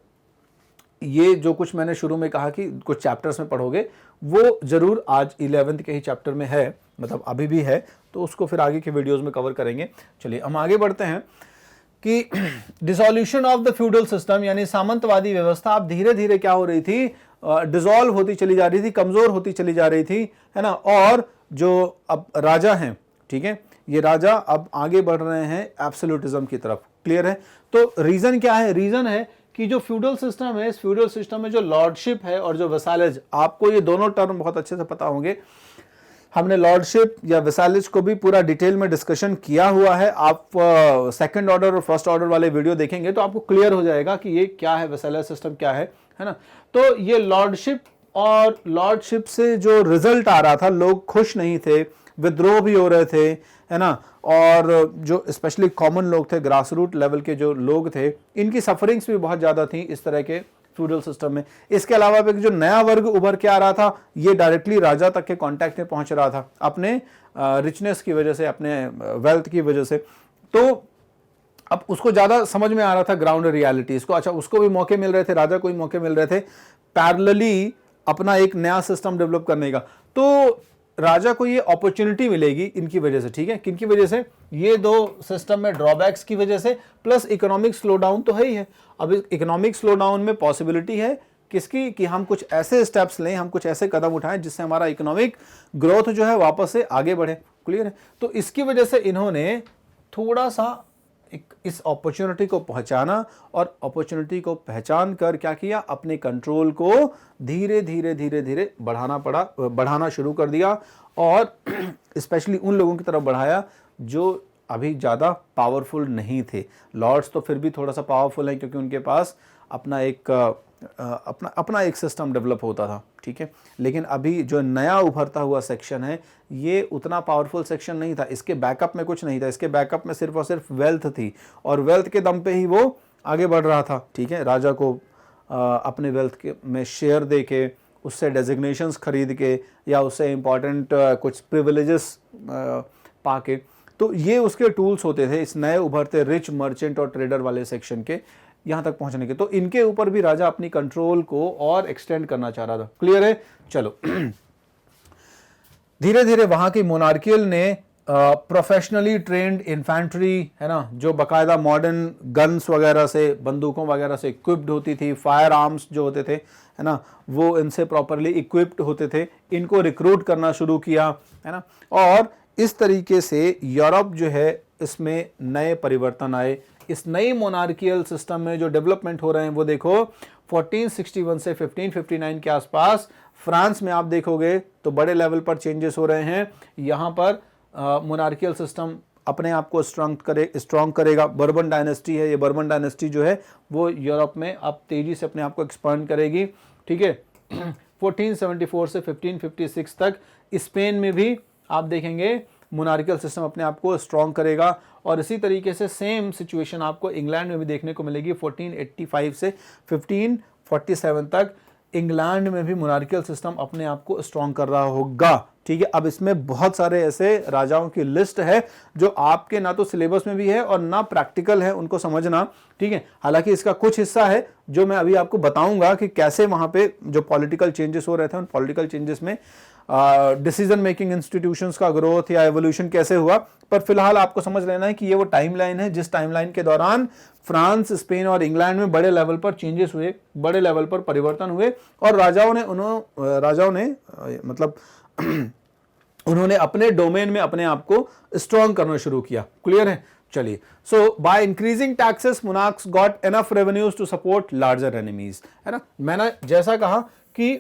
ये जो कुछ मैंने शुरू में कहा कि कुछ चैप्टर्स में पढ़ोगे, वो जरूर आज 11th के ही चैप्टर में है, मतलब अभी भी है, तो उसको फिर आगे के वीडियोस में कवर करेंगे। चलिए हम आगे बढ़ते हैं कि dissolution of the feudal system, यानी सामंतवादी व्यवस्था अब धीरे धीरे क्या हो रही थी, डिसॉल्व होती चली जा रही थी, कमजोर होती चली जा रही थी, है ना। और जो अब राजा हैं, ठीक है, ये राजा अब आगे बढ़ रहे हैं एब्सोल्यूटिज्म की तरफ। क्लियर है? तो रीजन क्या है? रीजन है कि जो फ्यूडल सिस्टम है, इस फ्यूडल सिस्टम में जो लॉर्डशिप है और जो वैसालेज, आपको ये दोनों टर्म बहुत अच्छे से पता होंगे। हमने लॉर्डशिप या वैसालेज को भी पूरा डिटेल में डिस्कशन किया हुआ है। आप सेकंड ऑर्डर और फर्स्ट ऑर्डर वाले वीडियो देखेंगे तो आपको क्लियर हो जाएगा कि ये क्या है, वैसालेज सिस्टम क्या है ना। तो ये लॉर्डशिप, और लॉर्डशिप से जो रिजल्ट आ रहा था, लोग खुश नहीं थे, विद्रोह भी हो रहे थे, है ना, और जो स्पेशली कॉमन लोग थे, ग्रास रूट लेवल के जो लोग थे, इनकी सफरिंग्स भी बहुत ज़्यादा थी इस तरह के फ्यूडल सिस्टम में। इसके अलावा भी जो नया वर्ग उभर के आ रहा था, ये डायरेक्टली राजा तक के कांटेक्ट में पहुंच रहा था अपने रिचनेस की वजह से, अपने वेल्थ की वजह से। तो अब उसको ज़्यादा समझ में आ रहा था ग्राउंड रियलिटीज़ को। अच्छा, उसको भी मौके मिल रहे थे, राजा को भी मौके मिल रहे थे पैरेलली अपना एक नया सिस्टम डेवलप करने का। तो राजा को ये अपॉर्चुनिटी मिलेगी इनकी वजह से, ठीक है। किनकी वजह से? ये दो सिस्टम में ड्रॉबैक्स की वजह से, प्लस इकोनॉमिक स्लो डाउन तो है ही है। अब इकोनॉमिक स्लो डाउन में पॉसिबिलिटी है किसकी, कि हम कुछ ऐसे स्टेप्स लें, हम कुछ ऐसे कदम उठाएं जिससे हमारा इकोनॉमिक ग्रोथ जो है वापस से आगे बढ़े। क्लियर है? तो इसकी वजह से इन्होंने थोड़ा सा इस अपॉर्चुनिटी को पहचाना, और अपॉर्चुनिटी को पहचान कर क्या किया, अपने कंट्रोल को धीरे धीरे धीरे धीरे बढ़ाना शुरू कर दिया, और स्पेशली उन लोगों की तरफ बढ़ाया जो अभी ज़्यादा पावरफुल नहीं थे। लॉर्ड्स तो फिर भी थोड़ा सा पावरफुल है क्योंकि उनके पास अपना एक सिस्टम डेवलप होता था, ठीक है। लेकिन अभी जो नया उभरता हुआ सेक्शन है, ये उतना पावरफुल सेक्शन नहीं था, इसके बैकअप में कुछ नहीं था, इसके बैकअप में सिर्फ और सिर्फ वेल्थ थी, और वेल्थ के दम पे ही वो आगे बढ़ रहा था, ठीक है। राजा को अपने वेल्थ के में शेयर दे के, उससे डेजिग्नेशंस खरीद के, या उससे इम्पॉर्टेंट कुछ प्रिविलेजेस पाके, तो ये उसके टूल्स होते थे इस नए उभरते रिच मर्चेंट और ट्रेडर वाले सेक्शन के यहाँ तक पहुँचने के। तो इनके ऊपर भी राजा अपनी कंट्रोल को और एक्सटेंड करना चाह रहा था। क्लियर है? चलो धीरे धीरे वहाँ की मोनार्कियल ने प्रोफेशनली ट्रेंड इन्फेंट्री, है ना, जो बाकायदा मॉडर्न गन्स वगैरह से, बंदूकों वगैरह से इक्विप्ड होती थी, फायर आर्म्स जो होते थे, है ना, वो इनसे प्रॉपरली इक्विप्ड होते थे, इनको रिक्रूट करना शुरू किया, है ना। और इस तरीके से यूरोप जो है इसमें नए परिवर्तन आए। इस नई मोनार्कियल सिस्टम में जो डेवलपमेंट हो रहे हैं वो देखो 1461 से 1559 के आसपास फ्रांस में आप देखोगे तो बड़े लेवल पर चेंजेस हो रहे हैं। यहाँ पर मोनार्कियल सिस्टम अपने आप को स्ट्रॉन्ग करेगा। बर्बन डायनेस्टी है, ये बर्बन डायनेस्टी जो है वो यूरोप में अब तेजी से अपने आप को एक्सपांड करेगी। ठीक है 1474 से 1556 तक स्पेन में भी आप देखेंगे मोनार्कियल सिस्टम अपने आप को स्ट्रॉन्ग करेगा। और इसी तरीके से सेम सिचुएशन आपको इंग्लैंड में भी देखने को मिलेगी। 1485 से 1547 तक इंग्लैंड में भी मोनार्कियल सिस्टम अपने आप को स्ट्रॉन्ग कर रहा होगा। ठीक है, अब इसमें बहुत सारे ऐसे राजाओं की लिस्ट है जो आपके ना तो सिलेबस में भी है और ना प्रैक्टिकल है उनको समझना। ठीक है, हालांकि इसका कुछ हिस्सा है जो मैं अभी आपको बताऊंगा कि कैसे वहां पे जो पॉलिटिकल चेंजेस हो रहे थे उन पॉलिटिकल चेंजेस में डिसीजन मेकिंग इंस्टीट्यूशंस का ग्रोथ या एवोल्यूशन कैसे हुआ। पर फिलहाल आपको समझ लेना है कि ये वो टाइमलाइन है जिस टाइमलाइन के दौरान फ्रांस, स्पेन और इंग्लैंड में बड़े लेवल पर चेंजेस हुए, बड़े लेवल पर परिवर्तन हुए और राजाओं ने मतलब उन्होंने अपने डोमेन में अपने आप को स्ट्रॉन्ग करना शुरू किया। क्लियर है? चलिए, so by increasing taxes monarchs got enough revenues to support larger enemies, है ना। मैंने जैसा कहा कि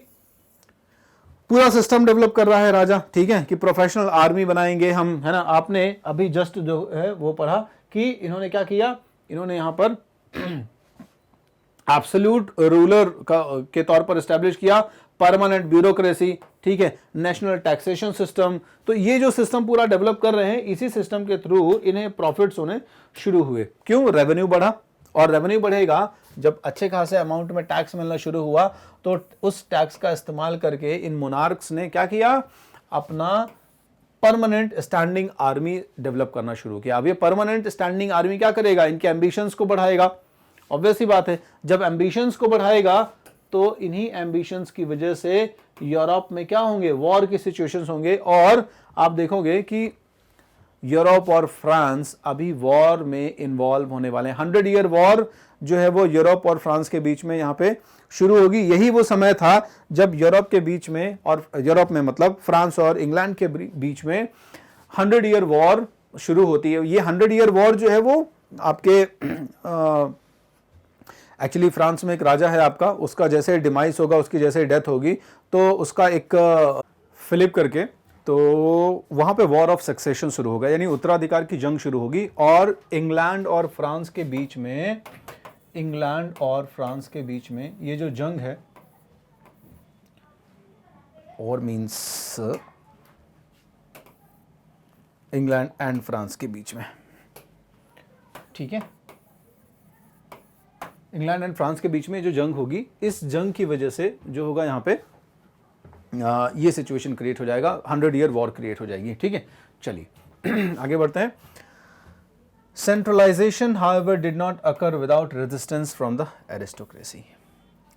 पूरा सिस्टम डेवलप कर रहा है राजा, ठीक है, कि प्रोफेशनल आर्मी बनाएंगे हम, है ना। आपने अभी जस्ट जो है वो पढ़ा कि इन्होंने क्या किया, इन्होंने यहां पर एब्सोल्यूट रूलर के तौर पर एस्टैब्लिश किया, परमानेंट ब्यूरोक्रेसी, ठीक है, नेशनल टैक्सेशन सिस्टम। तो ये जो सिस्टम पूरा डेवलप कर रहे हैं, इसी सिस्टम के थ्रू इन्हें प्रॉफिट्स होने शुरू हुए। क्यों? रेवेन्यू बढ़ा, और रेवेन्यू बढ़ेगा जब अच्छे खासे अमाउंट में टैक्स मिलना शुरू हुआ तो उस टैक्स का इस्तेमाल करके इन मोनार्क्स ने क्या किया, अपना परमानेंट स्टैंडिंग आर्मी डेवलप करना शुरू किया। अब ये परमानेंट स्टैंडिंग आर्मी क्या करेगा, इनके एम्बिशंस को बढ़ाएगा। ऑब्वियस सी बात है, जब एम्बिशंस को बढ़ाएगा तो इन्हीं एम्बिशंस की वजह से यूरोप में क्या होंगे, वॉर की सिचुएशंस होंगे। और आप देखोगे कि यूरोप और फ्रांस अभी वॉर में इन्वॉल्व होने वाले हैं। 100 ईयर वॉर जो है वो यूरोप और फ्रांस के बीच में यहाँ पे शुरू होगी। यही वो समय था जब यूरोप के बीच में, और यूरोप में मतलब फ्रांस और इंग्लैंड के बीच में 100 ईयर वॉर शुरू होती है। ये 100 ईयर वॉर जो है वो आपके एक्चुअली फ्रांस में एक राजा है आपका, उसका जैसे डिमाइस होगा, उसकी जैसे डेथ होगी तो उसका एक फिलिप करके, तो वहां पे वॉर ऑफ सक्सेशन शुरू होगा, यानी उत्तराधिकार की जंग शुरू होगी। और इंग्लैंड और फ्रांस के बीच में, इंग्लैंड और फ्रांस के बीच में ये जो जंग है, और मींस इंग्लैंड एंड फ्रांस के बीच में, ठीक है, इंग्लैंड एंड फ्रांस के बीच में जो जंग होगी, इस जंग की वजह से जो होगा यहाँ पे ये सिचुएशन क्रिएट हो जाएगा, 100 ईयर वॉर क्रिएट हो जाएगी। ठीक है, चलिए आगे बढ़ते हैं। Centralisation however did not occur without resistance from the aristocracy,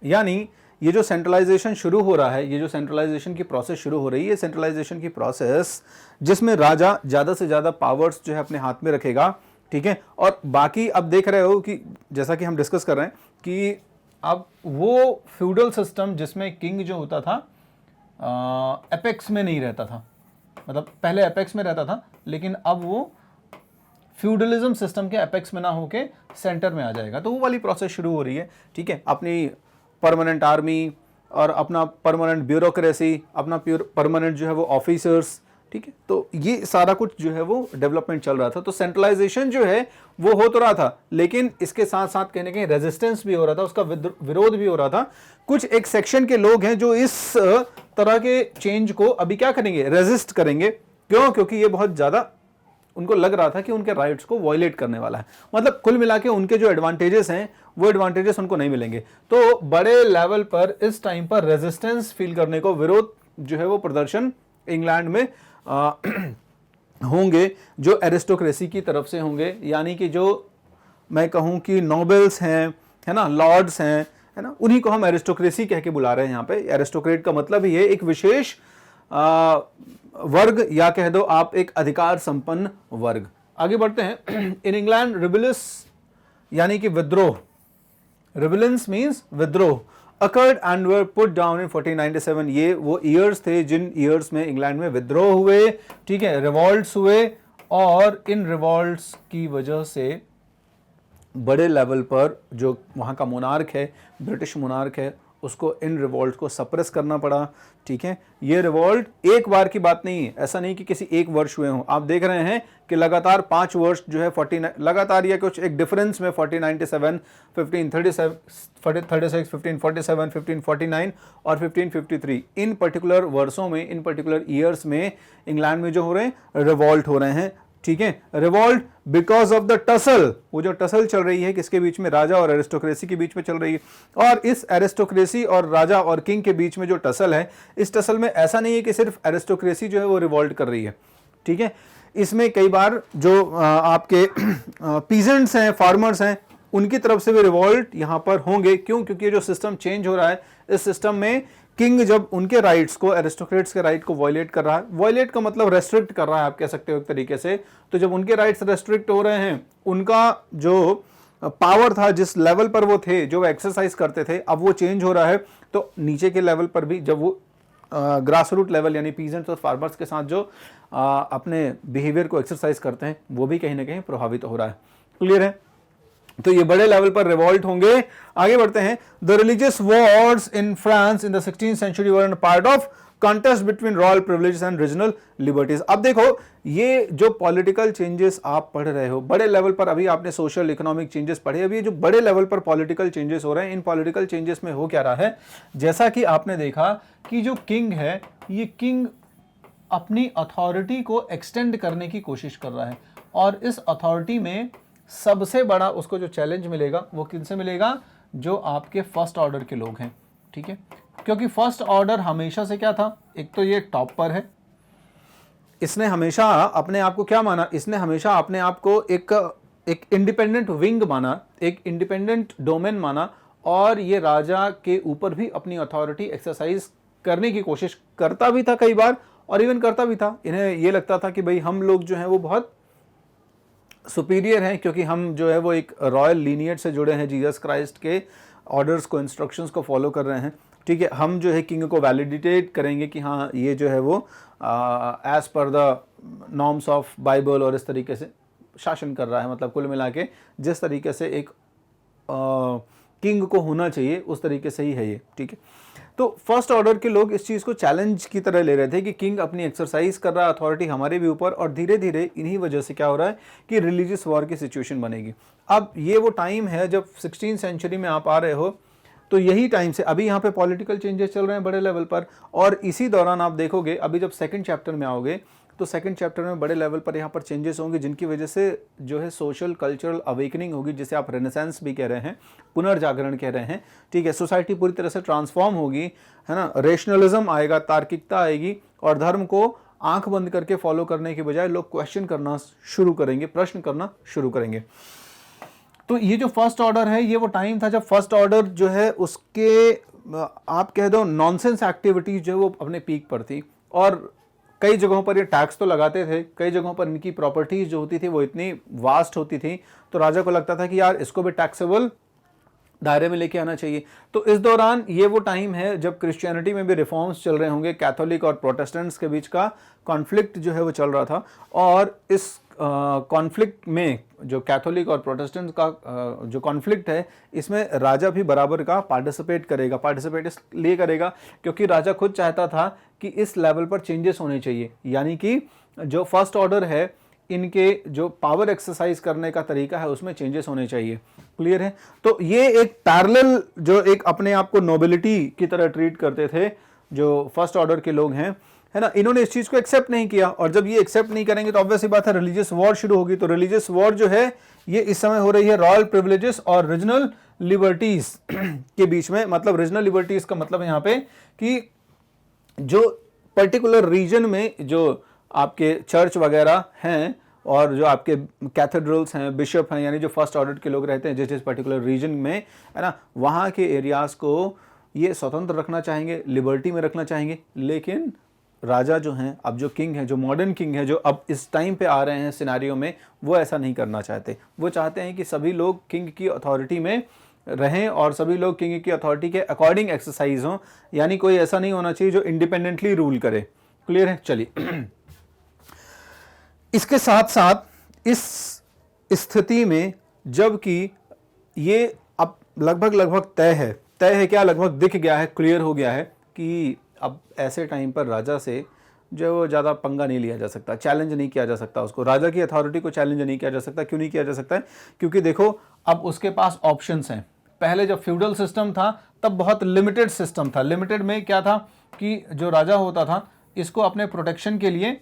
यानी ये जो सेंट्रलाइजेशन शुरू हो रहा है, ये जो सेंट्रलाइजेशन की प्रोसेस शुरू हो रही है, सेंट्रलाइजेशन की प्रोसेस जिसमें राजा ज्यादा से ज्यादा पावर्स जो है अपने हाथ में रखेगा, ठीक है। और बाकी अब देख रहे हो कि जैसा कि हम डिस्कस कर रहे हैं कि अब वो फ्यूडल सिस्टम जिसमें किंग जो होता था एपेक्स में नहीं रहता था, मतलब पहले एपेक्स में रहता था, लेकिन अब वो फ्यूडलिज्म सिस्टम के एपेक्स में ना होके सेंटर में आ जाएगा। तो वो वाली प्रोसेस शुरू हो रही है, ठीक है। अपनी परमानेंट आर्मी और अपना परमानेंट ब्यूरोक्रेसी, अपना परमानेंट जो है वो ऑफिसर्स, ठीक है। तो ये सारा कुछ जो है वो डेवलपमेंट चल रहा था। तो सेंट्रलाइजेशन जो है वो हो तो रहा था, लेकिन इसके साथ साथ कहीं ना कहीं रेजिस्टेंस भी हो रहा था, उसका विरोध भी हो रहा था। कुछ एक सेक्शन के लोग हैं जो इस तरह के चेंज को अभी क्या करेंगे, रेजिस्ट करेंगे। क्यों? क्योंकि ये बहुत ज्यादा उनको लग रहा था कि उनके राइट्स को वायलेट करने वाला है। मतलब कुल मिला के उनके जो एडवांटेजेस हैं वो एडवांटेजेस उनको नहीं मिलेंगे। तो बड़े लेवल पर इस टाइम पर रेजिस्टेंस फील करने को, विरोध जो है वो प्रदर्शन इंग्लैंड में होंगे, जो एरिस्टोक्रेसी की तरफ से होंगे, यानी कि जो मैं कहूं कि नोबल्स हैं, है ना, लॉर्ड्स हैं, है ना, उन्हीं को हम एरिस्टोक्रेसी कह के बुला रहे हैं यहाँ पे। एरिस्टोक्रेट का मतलब ही है एक विशेष वर्ग, या कह दो आप एक अधिकार संपन्न वर्ग। आगे बढ़ते हैं। इन इंग्लैंड रिबेलियस यानी कि विद्रोह, रिबेलेंस मींस विद्रोह, occurred and were put down in 1497। ये वो ईयर्स थे जिन ईयर्स में इंग्लैंड में विद्रोह हुए, ठीक है, रिवॉल्ट्स हुए और इन रिवॉल्ट्स की वजह से बड़े लेवल पर जो वहाँ का मोनार्क है, ब्रिटिश मोनार्क है, उसको इन रिवॉल्ट को सप्रेस करना पड़ा। ठीक है, ये रिवॉल्ट एक बार की बात नहीं है, ऐसा नहीं कि किसी एक वर्ष हुए हों। आप देख रहे हैं कि लगातार 5 वर्ष जो है 49 लगातार या कुछ एक डिफरेंस में 1497, 1537, 1536, 1547, 1549 और 1553 इन पर्टिकुलर वर्षों में, इन पर्टिकुलर ईयर्स में इंग्लैंड में जो हो रहे हैं रिवॉल्ट हो रहे हैं। ठीक है, revolt because of the tussle, वो जो टसल चल रही है किसके बीच में, राजा और एरिस्टोक्रेसी के बीच में चल रही है। और इस एरिस्टोक्रेसी और राजा और किंग के बीच में जो टसल है, इस टसल में ऐसा नहीं है कि सिर्फ एरिस्टोक्रेसी जो है वो रिवॉल्ट कर रही है। ठीक है, इसमें कई बार जो आपके पीजेंट्स हैं, फार्मर्स हैं, उनकी तरफ से भी रिवॉल्ट यहां पर होंगे। क्यों? क्योंकि जो सिस्टम चेंज हो रहा है, इस सिस्टम में किंग जब उनके राइट्स को, एरिस्टोक्रेट्स के राइट को वायलेट कर रहा है, वायलेट का मतलब रेस्ट्रिक्ट कर रहा है, आप कह सकते हो एक तरीके से, तो जब उनके राइट्स रेस्ट्रिक्ट हो रहे हैं, उनका जो पावर था, जिस लेवल पर वो थे, जो वो एक्सरसाइज करते थे, अब वो चेंज हो रहा है, तो नीचे के लेवल पर भी जब वो ग्रास रूट लेवल यानी पीजेंट्स और फार्मर्स के साथ जो अपने बिहेवियर को एक्सरसाइज करते हैं, वो भी कहीं ना कहीं प्रभावित हो रहा है। क्लियर है? तो ये बड़े लेवल पर रिवॉल्ट होंगे। आगे बढ़ते हैं। The religious wars in France in द 16th century were part of contest between royal privileges and regional liberties. अब देखो, ये जो पॉलिटिकल चेंजेस आप पढ़ रहे हो बड़े लेवल पर, अभी आपने सोशल इकोनॉमिक चेंजेस पढ़े, अभी जो बड़े लेवल पर पॉलिटिकल चेंजेस हो रहे हैं, इन पॉलिटिकल चेंजेस में हो क्या रहा है, जैसा कि आपने देखा कि जो किंग है, ये किंग अपनी अथॉरिटी को एक्सटेंड करने की कोशिश कर रहा है, और इस अथॉरिटी में सबसे बड़ा उसको जो चैलेंज मिलेगा वो किनसे मिलेगा, जो आपके फर्स्ट ऑर्डर के लोग हैं। ठीक है, क्योंकि फर्स्ट ऑर्डर हमेशा से क्या था, एक तो ये टॉप पर है, इसने हमेशा अपने आप को क्या माना, इसने हमेशा अपने आप को एक इंडिपेंडेंट विंग माना, एक इंडिपेंडेंट डोमेन माना, और ये राजा के ऊपर भी अपनी अथॉरिटी एक्सरसाइज करने की कोशिश करता भी था कई बार, और इवन करता भी था। इन्हें ये लगता था कि भाई हम लोग जो हैं वो बहुत सुपीरियर हैं, क्योंकि हम जो है वो एक रॉयल लीनियट से जुड़े हैं, जीसस क्राइस्ट के ऑर्डर्स को, इंस्ट्रक्शंस को फॉलो कर रहे हैं। ठीक है, हम जो है किंग को वैलिडेट करेंगे कि हाँ ये जो है वो as per the norms of Bible और इस तरीके से शासन कर रहा है। मतलब कुल मिला के जिस तरीके से एक किंग को होना चाहिए उस तरीके से ही है ये। ठीक है, तो फर्स्ट ऑर्डर के लोग इस चीज़ को चैलेंज की तरह ले रहे थे कि किंग अपनी एक्सरसाइज कर रहा है अथॉरिटी हमारे भी ऊपर, और धीरे धीरे इन्हीं वजह से क्या हो रहा है कि रिलीजियस वॉर की सिचुएशन बनेगी। अब ये वो टाइम है जब 16th सेंचुरी में आप आ रहे हो, तो यही टाइम से अभी यहाँ पे पॉलिटिकल चेंजेस चल रहे हैं बड़े लेवल पर, और इसी दौरान आप देखोगे अभी जब सेकंड चैप्टर में आओगे तो सेकंड चैप्टर में बड़े लेवल पर यहाँ पर चेंजेस होंगे, जिनकी वजह से जो है सोशल कल्चरल अवेकनिंग होगी, जिसे आप रेनेसेंस भी कह रहे हैं, पुनर्जागरण कह रहे हैं। ठीक है, सोसाइटी पूरी तरह से ट्रांसफॉर्म होगी, है ना, रेशनलिज्म आएगा, तार्किकता आएगी, और धर्म को आंख बंद करके फॉलो करने के बजाय लोग क्वेश्चन करना शुरू करेंगे, प्रश्न करना शुरू करेंगे। तो ये जो फर्स्ट ऑर्डर है, ये वो टाइम था जब फर्स्ट ऑर्डर जो है उसके आप कह दो नॉनसेंस एक्टिविटीज जो है वो अपने पीक पर थी, और कई जगहों पर ये टैक्स तो लगाते थे, कई जगहों पर इनकी प्रॉपर्टीज जो होती थी वो इतनी वास्ट होती थी, तो राजा को लगता था कि यार इसको भी टैक्सेबल दायरे में लेके आना चाहिए। तो इस दौरान ये वो टाइम है जब क्रिश्चियनिटी में भी रिफॉर्म्स चल रहे होंगे, कैथोलिक और प्रोटेस्टेंट्स के बीच का कॉन्फ्लिक्ट जो है वो चल रहा था, और इस कॉन्फ्लिक्ट में जो कैथोलिक और प्रोटेस्टेंट का जो कॉन्फ्लिक्ट है, इसमें राजा भी बराबर का पार्टिसिपेट करेगा। पार्टिसिपेट इसलिए करेगा क्योंकि राजा खुद चाहता था कि इस लेवल पर चेंजेस होने चाहिए, यानी कि जो फर्स्ट ऑर्डर है इनके जो पावर एक्सरसाइज करने का तरीका है उसमें चेंजेस होने चाहिए। क्लियर है? तो ये एक पैरेलल जो एक अपने आप को नोबिलिटी की तरह ट्रीट करते थे जो फर्स्ट ऑर्डर के लोग हैं, है ना, इन्होंने इस चीज को एक्सेप्ट नहीं किया, और जब ये एक्सेप्ट नहीं करेंगे तो ऑब्वियस सी बात है रिलीजियस वॉर शुरू होगी। तो रिलीजियस वॉर जो है ये इस समय हो रही है रॉयल प्रिविलेजेस और रीजनल लिबर्टीज के बीच में। मतलब रीजनल लिबर्टीज का मतलब है यहाँ पे कि जो पर्टिकुलर रीजन में जो आपके चर्च वगैरह हैं और जो आपके कैथेड्रल्स हैं, बिशप हैं, यानी जो फर्स्ट ऑर्डर के लोग रहते हैं जिस पर्टिकुलर रीजन में, है ना, वहाँ के एरियाज को ये स्वतंत्र रखना चाहेंगे, लिबर्टी में रखना चाहेंगे। लेकिन राजा जो हैं, अब जो किंग है, जो मॉडर्न किंग है, जो अब इस टाइम पे आ रहे हैं सिनेरियो में, वो ऐसा नहीं करना चाहते। वो चाहते हैं कि सभी लोग किंग की अथॉरिटी में रहें और सभी लोग किंग की अथॉरिटी के अकॉर्डिंग एक्सरसाइज हों, यानी कोई ऐसा नहीं होना चाहिए जो इंडिपेंडेंटली रूल करे। क्लियर है? चलिए इसके साथ साथ इस स्थिति में जबकि ये अब लगभग तय है क्या, लगभग दिख गया है, क्लियर हो गया है कि अब ऐसे टाइम पर राजा से जो ज़्यादा पंगा नहीं लिया जा सकता, चैलेंज नहीं किया जा सकता उसको, राजा की अथॉरिटी को चैलेंज नहीं किया जा सकता। क्यों नहीं किया जा सकता है? क्योंकि देखो अब उसके पास ऑप्शंस हैं। पहले जब फ्यूडल सिस्टम था तब बहुत लिमिटेड सिस्टम था। लिमिटेड में क्या था कि जो राजा होता था इसको अपने प्रोटेक्शन के लिए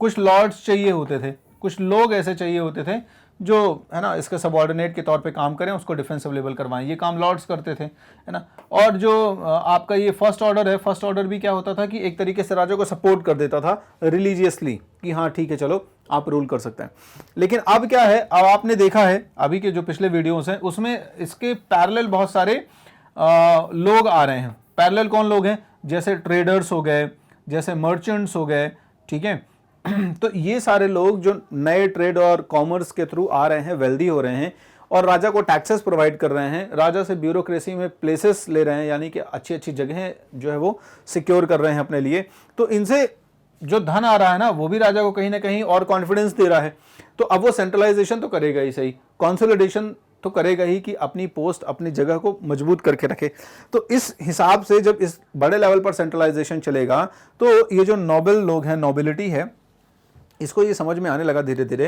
कुछ लॉर्ड्स चाहिए होते थे, कुछ लोग ऐसे चाहिए होते थे जो है ना इसके सबऑर्डिनेट के तौर पे काम करें, उसको डिफेंस अवेलेबल करवाएं। ये काम लॉर्ड्स करते थे, है ना। और जो आपका ये फर्स्ट ऑर्डर है, फर्स्ट ऑर्डर भी क्या होता था कि एक तरीके से राजा को सपोर्ट कर देता था रिलीजियसली कि हाँ ठीक है चलो आप रूल कर सकते हैं। लेकिन अब क्या है, अब आपने देखा है अभी के जो पिछले वीडियोस हैं उसमें इसके पैरेलल बहुत सारे लोग आ रहे हैं। पैरेलल कौन लोग हैं? जैसे ट्रेडर्स हो गए, जैसे मर्चेंट्स हो गए, ठीक है। तो ये सारे लोग जो नए ट्रेड और कॉमर्स के थ्रू आ रहे हैं, वेल्दी हो रहे हैं और राजा को टैक्सेस प्रोवाइड कर रहे हैं, राजा से ब्यूरोक्रेसी में प्लेसेस ले रहे हैं, यानी कि अच्छी अच्छी जगहें जो है वो सिक्योर कर रहे हैं अपने लिए। तो इनसे जो धन आ रहा है ना वो भी राजा को कहीं ना कहीं और कॉन्फिडेंस दे रहा है। तो अब वो सेंट्रलाइजेशन तो करेगा ही सही, कॉन्सोलिडेशन तो करेगा ही कि अपनी पोस्ट, अपनी जगह को मजबूत करके रखे। तो इस हिसाब से जब इस बड़े लेवल पर सेंट्रलाइजेशन चलेगा तो ये जो नोबल लोग हैं, नोबिलिटी है, इसको ये समझ में आने लगा धीरे धीरे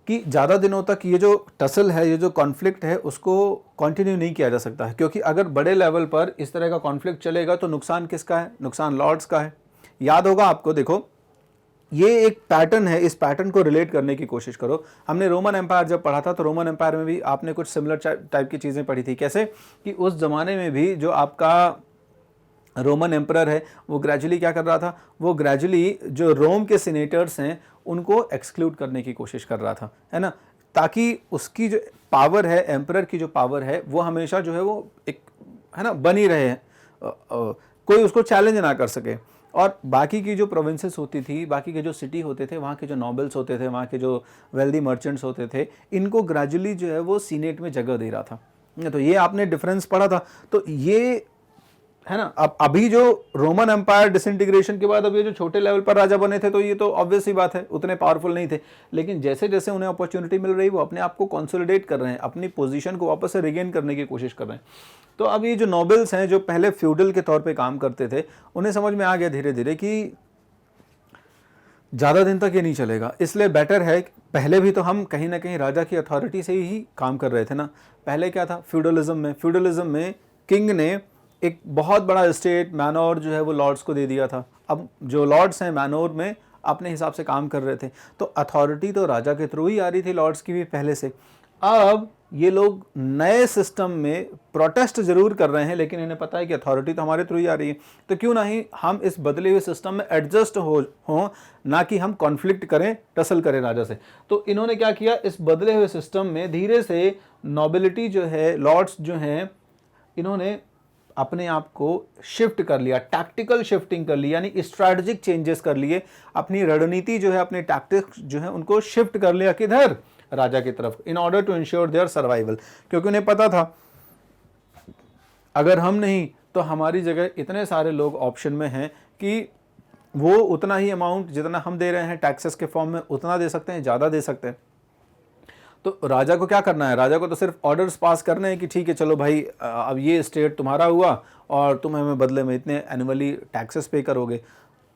कि ज़्यादा दिनों तक ये जो टसल है, ये जो कॉन्फ्लिक्ट है, उसको कंटिन्यू नहीं किया जा सकता है। क्योंकि अगर बड़े लेवल पर इस तरह का कॉन्फ्लिक्ट चलेगा तो नुकसान किसका है? नुकसान लॉर्ड्स का है। याद होगा आपको, देखो ये एक पैटर्न है, इस पैटर्न को रिलेट करने की कोशिश करो। हमने रोमन एम्पायर जब पढ़ा था तो रोमन एम्पायर में भी आपने कुछ सिमिलर टाइप की चीज़ें पढ़ी थी। कैसे कि उस ज़माने में भी जो आपका रोमन एम्परर है वो ग्रेजुअली क्या कर रहा था, वो ग्रेजुअली जो रोम के सीनेटर्स हैं उनको एक्सक्लूड करने की कोशिश कर रहा था, है ना, ताकि उसकी जो पावर है, एम्परर की जो पावर है वो हमेशा जो है वो एक है ना बनी रहे, कोई उसको चैलेंज ना कर सके। और बाकी की जो प्रोविंसेस होती थी, बाकी के जो सिटी होते थे, वहाँ के जो नॉबल्स होते थे, वहाँ के जो वेल्दी मर्चेंट्स होते थे, इनको ग्रेजुअली जो है वो सीनेट में जगह दे रहा था। तो ये आपने डिफरेंस पढ़ा था। तो ये है ना, अब अभी जो रोमन एम्पायर डिसइंटीग्रेशन के बाद अब ये जो छोटे लेवल पर राजा बने थे तो ये तो ऑब्वियस ही बात है, उतने पावरफुल नहीं थे। लेकिन जैसे जैसे उन्हें अपॉर्चुनिटी मिल रही वो अपने आप को कंसोलिडेट कर रहे हैं, अपनी पोजीशन को वापस से रिगेन करने की कोशिश कर रहे हैं। तो अब ये जो नोबल्स हैं जो पहले फ्यूडल के तौर पर काम करते थे, उन्हें समझ में आ गया धीरे धीरे कि ज़्यादा दिन तक ये नहीं चलेगा, इसलिए बेटर है। पहले भी तो हम कहीं ना कहीं राजा की अथॉरिटी से ही काम कर रहे थे ना। पहले क्या था फ्यूडलिज्म में किंग ने एक बहुत बड़ा स्टेट मैनोर जो है वो लॉर्ड्स को दे दिया था। अब जो लॉर्ड्स हैं मैनोर में अपने हिसाब से काम कर रहे थे, तो अथॉरिटी तो राजा के थ्रू ही आ रही थी, लॉर्ड्स की भी पहले से। अब ये लोग नए सिस्टम में प्रोटेस्ट जरूर कर रहे हैं, लेकिन इन्हें पता है कि अथॉरिटी तो हमारे थ्रू ही आ रही है, तो क्यों नहीं हम इस बदले हुए सिस्टम में एडजस्ट हो ना कि हम कॉन्फ्लिक्ट करें, टसल करें राजा से। तो इन्होंने क्या किया, इस बदले हुए सिस्टम में धीरे से नोबिलिटी जो है, लॉर्ड्स जो हैं, इन्होंने अपने आप को शिफ्ट कर लिया, टैक्टिकल शिफ्टिंग कर ली, यानी स्ट्रैटेजिक चेंजेस कर लिए। अपनी रणनीति जो है, अपने टैक्टिक्स जो है उनको शिफ्ट कर लिया, किधर? राजा की तरफ, in order to ensure their survival. क्योंकि उन्हें पता था अगर हम नहीं तो हमारी जगह इतने सारे लोग ऑप्शन में हैं कि वो उतना ही अमाउंट जितना हम दे रहे हैं टैक्सेस के फॉर्म में उतना दे सकते हैं, ज़्यादा दे सकते हैं। तो राजा को क्या करना है? राजा को तो सिर्फ ऑर्डर्स पास करने हैं कि ठीक है चलो भाई अब ये स्टेट तुम्हारा हुआ और तुम हमें बदले में इतने एनुअली टैक्सेस पे करोगे।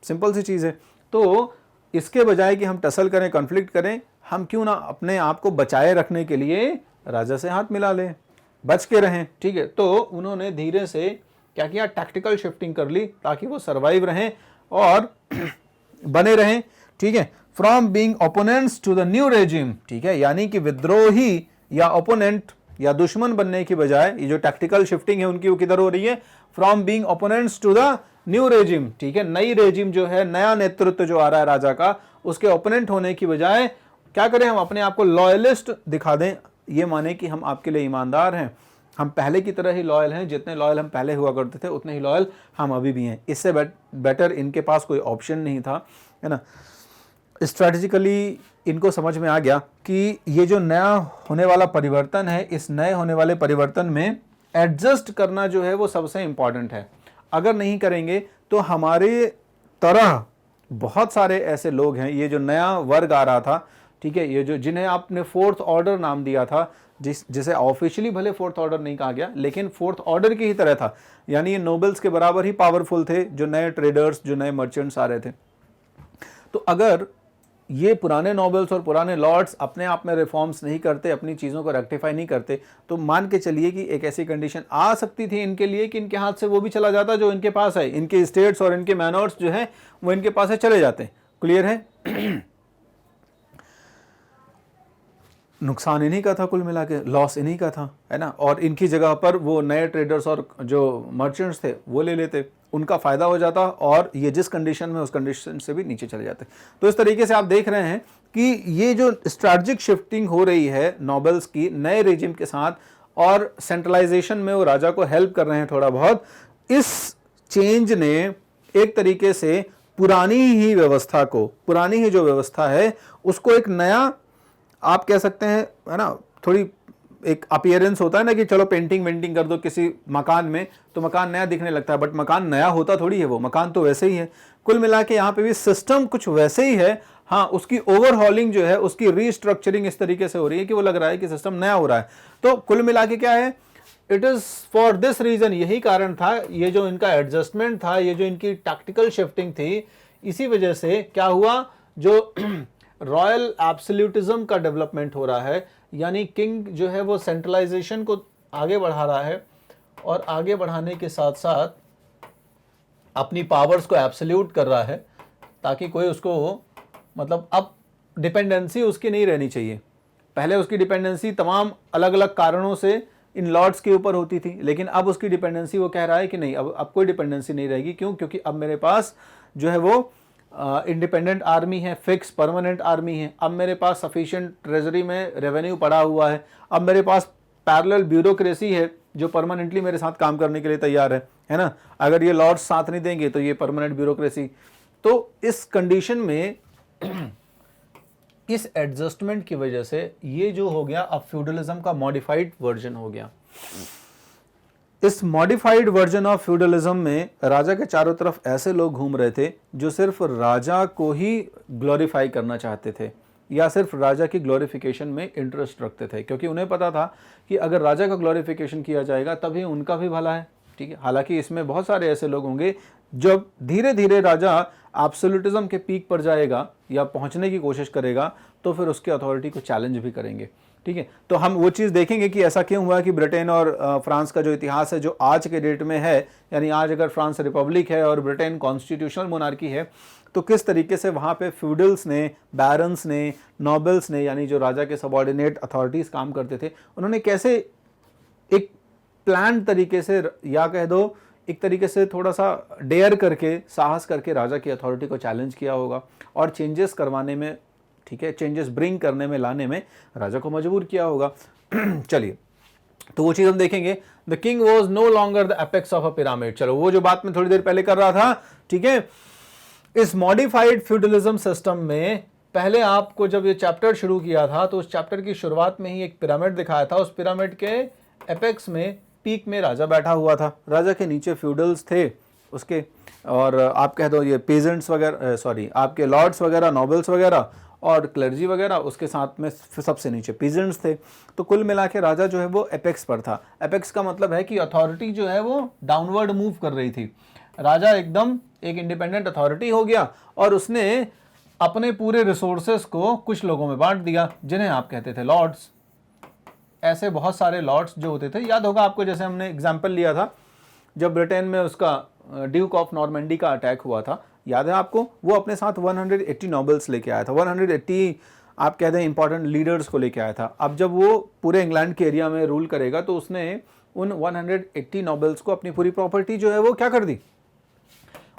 सिंपल सी चीज़ है। तो इसके बजाय कि हम टसल करें, कॉन्फ्लिक्ट करें, हम क्यों ना अपने आप को बचाए रखने के लिए राजा से हाथ मिला लें, बच के रहें, ठीक है। तो उन्होंने धीरे से क्या किया, टैक्टिकल शिफ्टिंग कर ली ताकि वो सर्वाइव रहें और बने रहें, ठीक है, from being opponents to the new regime, ठीक है। यानी कि विद्रोही या ओपोनेंट या दुश्मन बनने की बजाय ये जो टैक्टिकल शिफ्टिंग है उनकी वो किधर हो रही है, from being opponents to the new regime, ठीक है। नई रेजिम जो है, नया नेतृत्व जो आ रहा है राजा का, उसके ओपोनेंट होने की बजाय क्या करें, हम अपने आप को लॉयलिस्ट दिखा दें। ये माने कि हम आपके लिए ईमानदार हैं, हम पहले की तरह ही लॉयल हैं, जितने लॉयल हम पहले हुआ करते थे उतने ही लॉयल हम अभी भी हैं। इससे बेटर इनके पास कोई ऑप्शन नहीं था, है ना। स्ट्रैटेजिकली इनको समझ में आ गया कि ये जो नया होने वाला परिवर्तन है, इस नए होने वाले परिवर्तन में एडजस्ट करना जो है वो सबसे इंपॉर्टेंट है। अगर नहीं करेंगे तो हमारे तरह बहुत सारे ऐसे लोग हैं, ये जो नया वर्ग आ रहा था, ठीक है, ये जो जिन्हें आपने फोर्थ ऑर्डर नाम दिया था, जिसे ऑफिशियली भले फोर्थ ऑर्डर नहीं कहा गया, लेकिन फोर्थ ऑर्डर की ही तरह था, यानी ये नोबल्स के बराबर ही पावरफुल थे, जो नए ट्रेडर्स, जो नए मर्चेंट्स आ रहे थे। तो अगर ये पुराने नोबल्स और पुराने लॉर्ड्स अपने आप में रिफॉर्म्स नहीं करते, अपनी चीज़ों को रेक्टिफाई नहीं करते, तो मान के चलिए कि एक ऐसी कंडीशन आ सकती थी इनके लिए कि इनके हाथ से वो भी चला जाता जो इनके पास है, इनके स्टेट्स और इनके मैनर्स जो है वो इनके पास है, चले जाते हैं। क्लियर है? नुकसान इन्हीं का था, कुल मिला के लॉस इन्हीं का था, है ना। और इनकी जगह पर वो नए ट्रेडर्स और जो मर्चेंट्स थे वो ले लेते, उनका फ़ायदा हो जाता और ये जिस कंडीशन में उस कंडीशन से भी नीचे चले जाते। तो इस तरीके से आप देख रहे हैं कि ये जो स्ट्रैटेजिक शिफ्टिंग हो रही है नोबल्स की नए रेजिम के साथ, और सेंट्रलाइजेशन में वो राजा को हेल्प कर रहे हैं थोड़ा बहुत, इस चेंज ने एक तरीके से पुरानी ही व्यवस्था को, पुरानी ही जो व्यवस्था है उसको एक नया, आप कह सकते हैं, है ना, थोड़ी एक अपीयरेंस होता है ना कि चलो पेंटिंग वेंटिंग कर दो किसी मकान में तो मकान नया दिखने लगता है, बट मकान नया होता थोड़ी है, वो मकान तो वैसे ही है। कुल मिला के यहाँ पे भी सिस्टम कुछ वैसे ही है, हाँ, उसकी ओवरहॉलिंग जो है, उसकी रीस्ट्रक्चरिंग इस तरीके से हो रही है कि वो लग रहा है कि सिस्टम नया हो रहा है। तो कुल मिला के क्या है, it is for this reason, यही कारण था, ये जो इनका एडजस्टमेंट था, ये जो इनकी टैक्टिकल शिफ्टिंग थी, इसी वजह से क्या हुआ, जो रॉयल एब्सोल्यूटिज्म का डेवलपमेंट हो रहा है, यानी किंग जो है वो सेंट्रलाइजेशन को आगे बढ़ा रहा है, और आगे बढ़ाने के साथ साथ अपनी पावर्स को एब्सोल्यूट कर रहा है, ताकि कोई उसको, मतलब अब डिपेंडेंसी उसकी नहीं रहनी चाहिए। पहले उसकी डिपेंडेंसी तमाम अलग अलग कारणों से इन लॉर्ड्स के ऊपर होती थी, लेकिन अब उसकी डिपेंडेंसी, वो कह रहा है कि नहीं, अब कोई डिपेंडेंसी नहीं रहेगी। क्यों? क्योंकि अब मेरे पास जो है वो इंडिपेंडेंट आर्मी है, फिक्स परमानेंट आर्मी है, अब मेरे पास सफिशिएंट ट्रेजरी में रेवेन्यू पड़ा हुआ है, अब मेरे पास पैरेलल ब्यूरोक्रेसी है जो परमानेंटली मेरे साथ काम करने के लिए तैयार है ना। अगर ये लॉर्ड्स साथ नहीं देंगे तो ये परमानेंट ब्यूरोक्रेसी। तो इस कंडीशन में इस एडजस्टमेंट की वजह से ये जो हो गया, अब फ्यूडलिज्म का मॉडिफाइड वर्जन हो गया। इस मॉडिफाइड वर्जन ऑफ फ्यूडलिज्म में राजा के चारों तरफ ऐसे लोग घूम रहे थे जो सिर्फ राजा को ही ग्लोरीफाई करना चाहते थे, या सिर्फ राजा की ग्लोरिफिकेशन में इंटरेस्ट रखते थे, क्योंकि उन्हें पता था कि अगर राजा का ग्लोरिफिकेशन किया जाएगा तभी उनका भी भला है। ठीक है, हालांकि इसमें बहुत सारे ऐसे लोग होंगे जब धीरे धीरे राजा एब्सोल्यूटिज्म के पीक पर जाएगा या पहुंचने की कोशिश करेगा तो फिर उसके अथॉरिटी को चैलेंज भी करेंगे। ठीक है, तो हम वो चीज़ देखेंगे कि ऐसा क्यों हुआ कि ब्रिटेन और फ्रांस का जो इतिहास है, जो आज के डेट में है, यानी आज अगर फ्रांस रिपब्लिक है और ब्रिटेन कॉन्स्टिट्यूशनल मोनार्की है, तो किस तरीके से वहाँ पे फ्यूडल्स ने, बैरन्स ने, नोबल्स ने, यानी जो राजा के सबॉर्डिनेट अथॉरिटीज़ काम करते थे, उन्होंने कैसे एक प्लान तरीके से, या कह दो एक तरीके से थोड़ा सा डेयर करके, साहस करके राजा की अथॉरिटी को चैलेंज किया होगा और चेंजेस करवाने में, ठीक है, चेंजेस ब्रिंग करने में, लाने में राजा को मजबूर किया होगा। चलिए, तो वो चीज़ हम देखेंगे। The king was no longer the apex of a pyramid. चलो, वो जो बात मैं थोड़ी देर पहले कर रहा था, ठीक है, इस मॉडिफाइड फ्यूडलिज्म सिस्टम में पहले आपको जब ये चैप्टर शुरू किया था तो उस चैप्टर की शुरुआत में ही एक पिरामिड दिखाया था। उस पिरामिड के एपेक्स में, पीक में राजा बैठा हुआ था, राजा के नीचे फ्यूडल्स थे उसके, और आप कह दो ये पेजेंट्स वगैरह, सॉरी, आपके लॉर्ड्स वगैरह, नोबल्स वगैरह और क्लर्जी वगैरह, उसके साथ में सबसे नीचे पीजेंट्स थे। तो कुल मिला के राजा जो है वो एपेक्स पर था। एपेक्स का मतलब है कि अथॉरिटी जो है वो डाउनवर्ड मूव कर रही थी। राजा एकदम एक इंडिपेंडेंट अथॉरिटी हो गया और उसने अपने पूरे रिसोर्सेस को कुछ लोगों में बांट दिया, जिन्हें आप कहते थे लॉर्ड्स। ऐसे बहुत सारे लॉर्ड्स जो होते थे, याद होगा आपको, जैसे हमने एग्जाम्पल लिया था जब ब्रिटेन में उसका ड्यूक ऑफ नॉर्मेंडी का अटैक हुआ था, याद है आपको, वो अपने साथ 180 नोबल्स लेके आया था, 180 आप कहते हैं इंपॉर्टेंट लीडर्स को लेके आया था। अब जब वो पूरे इंग्लैंड के एरिया में रूल करेगा तो उसने उन 180 नोबल्स को अपनी पूरी प्रॉपर्टी जो है वो क्या कर दी,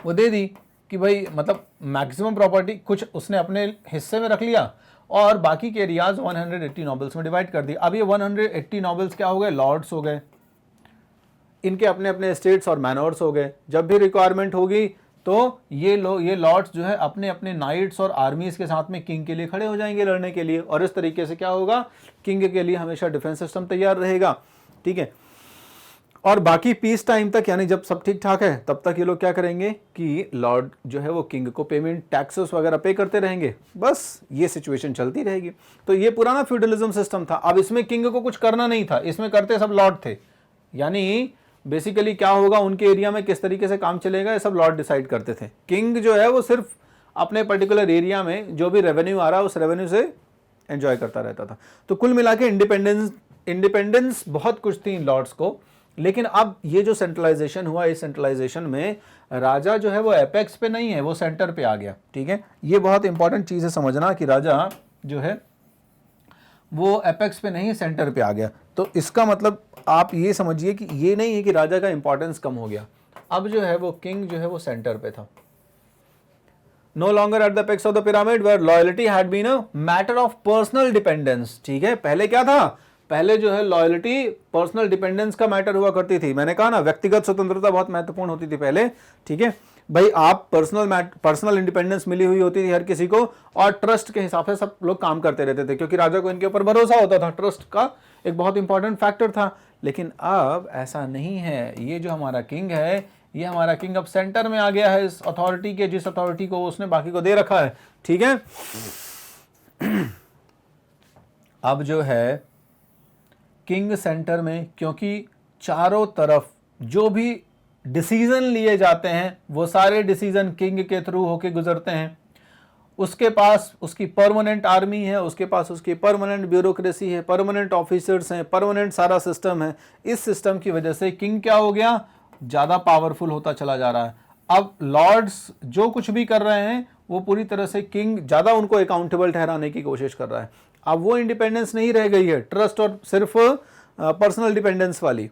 वो दे दी कि भाई, मतलब मैक्सिमम प्रॉपर्टी कुछ उसने अपने हिस्से में रख लिया और बाकी के एरियाज 180 नोबल्स में डिवाइड कर दी। अब ये 180 नोबल्स क्या हो गए, लॉर्ड्स हो गए, इनके अपने अपने स्टेट्स और मैनर्स हो गए। जब भी रिक्वायरमेंट होगी तो ये लॉर्ड्स जो है अपने अपने नाइट्स और आर्मीज के साथ में किंग के लिए खड़े हो जाएंगे लड़ने के लिए, और इस तरीके से क्या होगा, किंग के लिए हमेशा डिफेंस सिस्टम तैयार रहेगा। ठीक है, और बाकी पीस टाइम तक, यानी जब सब ठीक ठाक है तब तक ये लोग क्या करेंगे कि लॉर्ड जो है वो किंग को पेमेंट टैक्सेस वगैरह पे करते रहेंगे, बस ये सिचुएशन चलती रहेगी। तो ये पुराना फ्यूडलिज्म सिस्टम था। अब इसमें किंग को कुछ करना नहीं था, इसमें करते सब लॉर्ड थे। यानी बेसिकली क्या होगा, उनके एरिया में किस तरीके से काम चलेगा, ये सब लॉर्ड डिसाइड करते थे। किंग जो है वो सिर्फ अपने पर्टिकुलर एरिया में जो भी रेवेन्यू आ रहा है उस रेवेन्यू से एंजॉय करता रहता था। तो कुल मिला के इंडिपेंडेंस बहुत कुछ थी इन लॉर्ड्स को। लेकिन अब ये जो सेंट्रलाइजेशन हुआ, इस सेंट्रलाइजेशन में राजा जो है वो एपेक्स पे नहीं है, वो सेंटर पे आ गया। ठीक है, ये बहुत इंपॉर्टेंट चीज है समझना कि राजा जो है वो एपेक्स पे नहीं, सेंटर पे आ गया। तो इसका मतलब आप ये समझिए कि ये नहीं है कि राजा का इंपॉर्टेंस कम हो गया। अब जो है वो किंग जो है वो सेंटर पे था। No longer at the apex of the pyramid where loyalty had been a matter of personal dependence. ठीक है, पहले क्या था, पहले जो है लॉयल्टी पर्सनल डिपेंडेंस का मैटर हुआ करती थी। मैंने कहा ना, व्यक्तिगत स्वतंत्रता बहुत महत्वपूर्ण होती थी पहले। ठीक है भाई, आप पर्सनल इंडिपेंडेंस मिली हुई होती थी हर किसी को, और ट्रस्ट के हिसाब से सब लोग काम करते रहते थे, क्योंकि राजा को इनके ऊपर भरोसा होता था। ट्रस्ट का एक बहुत इंपॉर्टेंट फैक्टर था। लेकिन अब ऐसा नहीं है। ये जो हमारा किंग है, ये हमारा किंग अब सेंटर में आ गया है इस अथॉरिटी के, जिस अथॉरिटी को उसने बाकी को दे रखा है। ठीक है, अब जो है किंग सेंटर में, क्योंकि चारों तरफ जो भी डिसीजन लिए जाते हैं वो सारे डिसीजन किंग के थ्रू होके गुजरते हैं। उसके पास उसकी परमानेंट आर्मी है, उसके पास उसकी परमानेंट ब्यूरोक्रेसी है, परमानेंट ऑफिसर्स हैं, परमानेंट सारा सिस्टम है। इस सिस्टम की वजह से किंग क्या हो गया, ज़्यादा पावरफुल होता चला जा रहा है। अब लॉर्ड्स जो कुछ भी कर रहे हैं वो पूरी तरह से किंग ज़्यादा उनको अकाउंटेबल ठहराने की कोशिश कर रहा है। अब वो इंडिपेंडेंस नहीं रह गई है, ट्रस्ट और सिर्फ पर्सनल डिपेंडेंस वाली।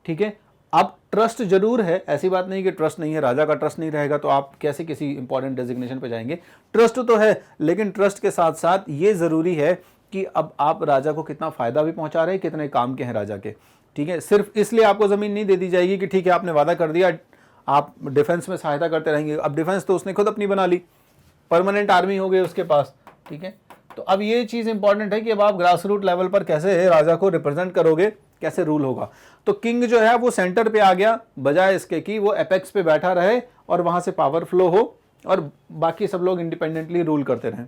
ठीक है, अब ट्रस्ट जरूर है, ऐसी बात नहीं कि ट्रस्ट नहीं है। राजा का ट्रस्ट नहीं रहेगा तो आप कैसे किसी इंपॉर्टेंट डेजिग्नेशन पे जाएंगे। ट्रस्ट तो है, लेकिन ट्रस्ट के साथ साथ ये जरूरी है कि अब आप राजा को कितना फायदा भी पहुंचा रहे हैं, कितने काम के हैं राजा के। ठीक है, सिर्फ इसलिए आपको जमीन नहीं दे दी जाएगी कि ठीक है आपने वादा कर दिया आप डिफेंस में सहायता करते रहेंगे। अब डिफेंस तो उसने खुद अपनी बना ली, परमानेंट आर्मी हो गई उसके पास। ठीक है, तो अब ये चीज इंपॉर्टेंट है कि अब आप ग्रास रूट लेवल पर कैसे राजा को रिप्रेजेंट करोगे, कैसे रूल होगा। तो किंग जो है वो सेंटर पे आ गया, बजाय इसके कि वो एपेक्स पे बैठा रहे और वहां से पावर फ्लो हो और बाकी सब लोग इंडिपेंडेंटली रूल करते रहें।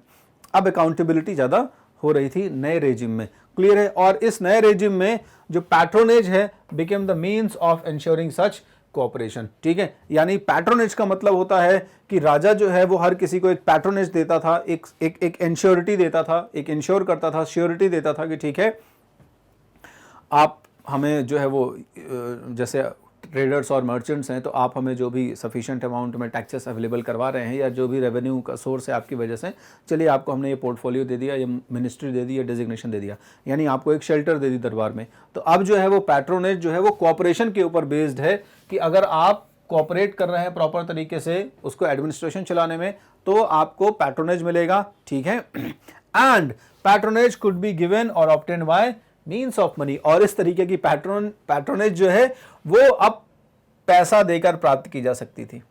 अब अकाउंटेबिलिटी ज्यादा हो रही थी नए रेजिम में, क्लियर है। और इस नए रेजिम में जो पैट्रोनेज है became the means of ensuring such cooperation. ठीक है, यानी पैट्रोनेज का मतलब होता है कि राजा जो है वो हर किसी को एक पैट्रोनेज देता था, एक इंश्योरिटी देता था, एक इंश्योर करता था, श्योरिटी देता था कि ठीक है आप हमें जो है वो जैसे ट्रेडर्स और मर्चेंट्स हैं तो आप हमें जो भी सफिशिएंट अमाउंट में टैक्सेस अवेलेबल करवा रहे हैं या जो भी रेवेन्यू का सोर्स है आपकी वजह से, चलिए आपको हमने ये पोर्टफोलियो दे दिया, ये मिनिस्ट्री दे दी, ये डेजिग्नेशन दे दिया, यानी आपको एक शेल्टर दे दी दरबार में। तो अब जो है वो पैट्रोनेज जो है वो कोऑपरेशन के ऊपर बेस्ड है कि अगर आप कोऑपरेट कर रहे हैं प्रॉपर तरीके से उसको एडमिनिस्ट्रेशन चलाने में तो आपको पैट्रोनेज मिलेगा। ठीक है, and patronage could be given और obtained by means of money. और इस तरीके की पैट्रोनेज जो है वो अब पैसा देकर प्राप्त की जा सकती थी।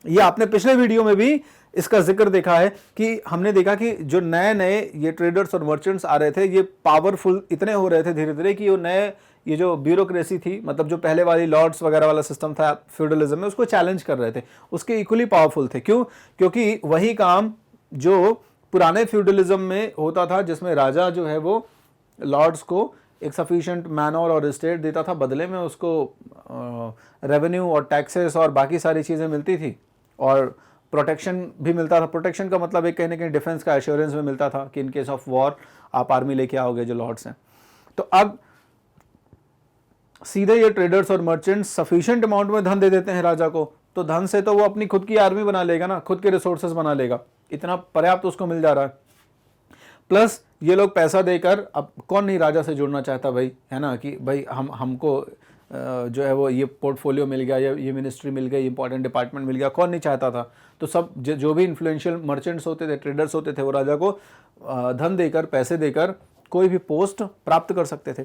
ये आपने पिछले वीडियो में भी इसका जिक्र देखा है कि हमने देखा कि जो नए नए ये ट्रेडर्स और मर्चेंट्स आ रहे थे ये पावरफुल इतने हो रहे थे धीरे धीरे कि वो नए ये जो ब्यूरोक्रेसी थी, मतलब जो पहले वाली लॉर्ड्स वगैरह वाला सिस्टम था फ्यूडलिज्म में, उसको चैलेंज कर रहे थे, उसके इक्वली पावरफुल थे। क्यों? क्योंकि वही काम जो पुराने फ्यूडलिज्म में होता था जिसमें राजा जो है वो लॉर्ड्स को एक सफिशिएंट मैनर और स्टेट देता था, बदले में उसको रेवेन्यू और टैक्सेस और बाकी सारी चीज़ें मिलती थी और प्रोटेक्शन भी मिलता था। प्रोटेक्शन का मतलब एक कहीं ना कहीं डिफेंस का एश्योरेंस भी मिलता था कि इन केस ऑफ वॉर आप आर्मी लेके आओगे जो लॉर्ड्स हैं। तो अब सीधे ये ट्रेडर्स और मर्चेंट्स सफिशिएंट अमाउंट में धन दे देते हैं राजा को, तो धन से तो वो अपनी खुद की आर्मी बना लेगा ना, खुद के रिसोर्सेज बना लेगा, इतना पर्याप्त उसको मिल जा रहा है। प्लस ये लोग पैसा देकर, अब कौन नहीं राजा से जुड़ना चाहता भाई, है ना, कि भाई हमको जो है वो ये पोर्टफोलियो मिल गया, ये मिनिस्ट्री मिल गई, इंपॉर्टेंट डिपार्टमेंट मिल गया, कौन नहीं चाहता था। तो सब जो भी इन्फ्लुएंशियल मर्चेंट्स होते थे, ट्रेडर्स होते थे, वो राजा को धन देकर, पैसे देकर कोई भी पोस्ट प्राप्त कर सकते थे।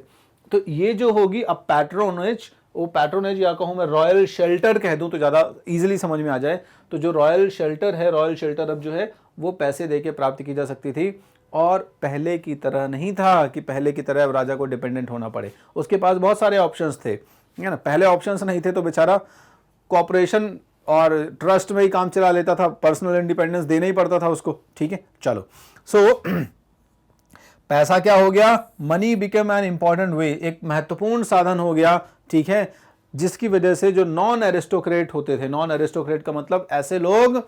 तो ये जो होगी अब पैट्रोनेज, वो पैट्रोनेज या कहूँ मैं रॉयल शेल्टर कह दूँ तो ज़्यादा इजीली समझ में आ जाए, तो जो रॉयल शेल्टर है, रॉयल शेल्टर अब जो है वो पैसे देके प्राप्त की जा सकती थी। और पहले की तरह नहीं था कि पहले की तरह राजा को डिपेंडेंट होना पड़े। उसके पास बहुत सारे ऑप्शंस थे, है ना। पहले ऑप्शंस नहीं थे तो बेचारा कॉर्पोरेशन और ट्रस्ट में ही काम चला लेता था, पर्सनल इंडिपेंडेंस देना ही पड़ता था उसको, ठीक है। चलो, सो पैसा क्या हो गया, money become an important way, एक महत्वपूर्ण साधन हो गया, ठीक है, जिसकी वजह से जो नॉन एरिस्टोक्रेट होते थे, नॉन एरिस्टोक्रेट का मतलब ऐसे लोग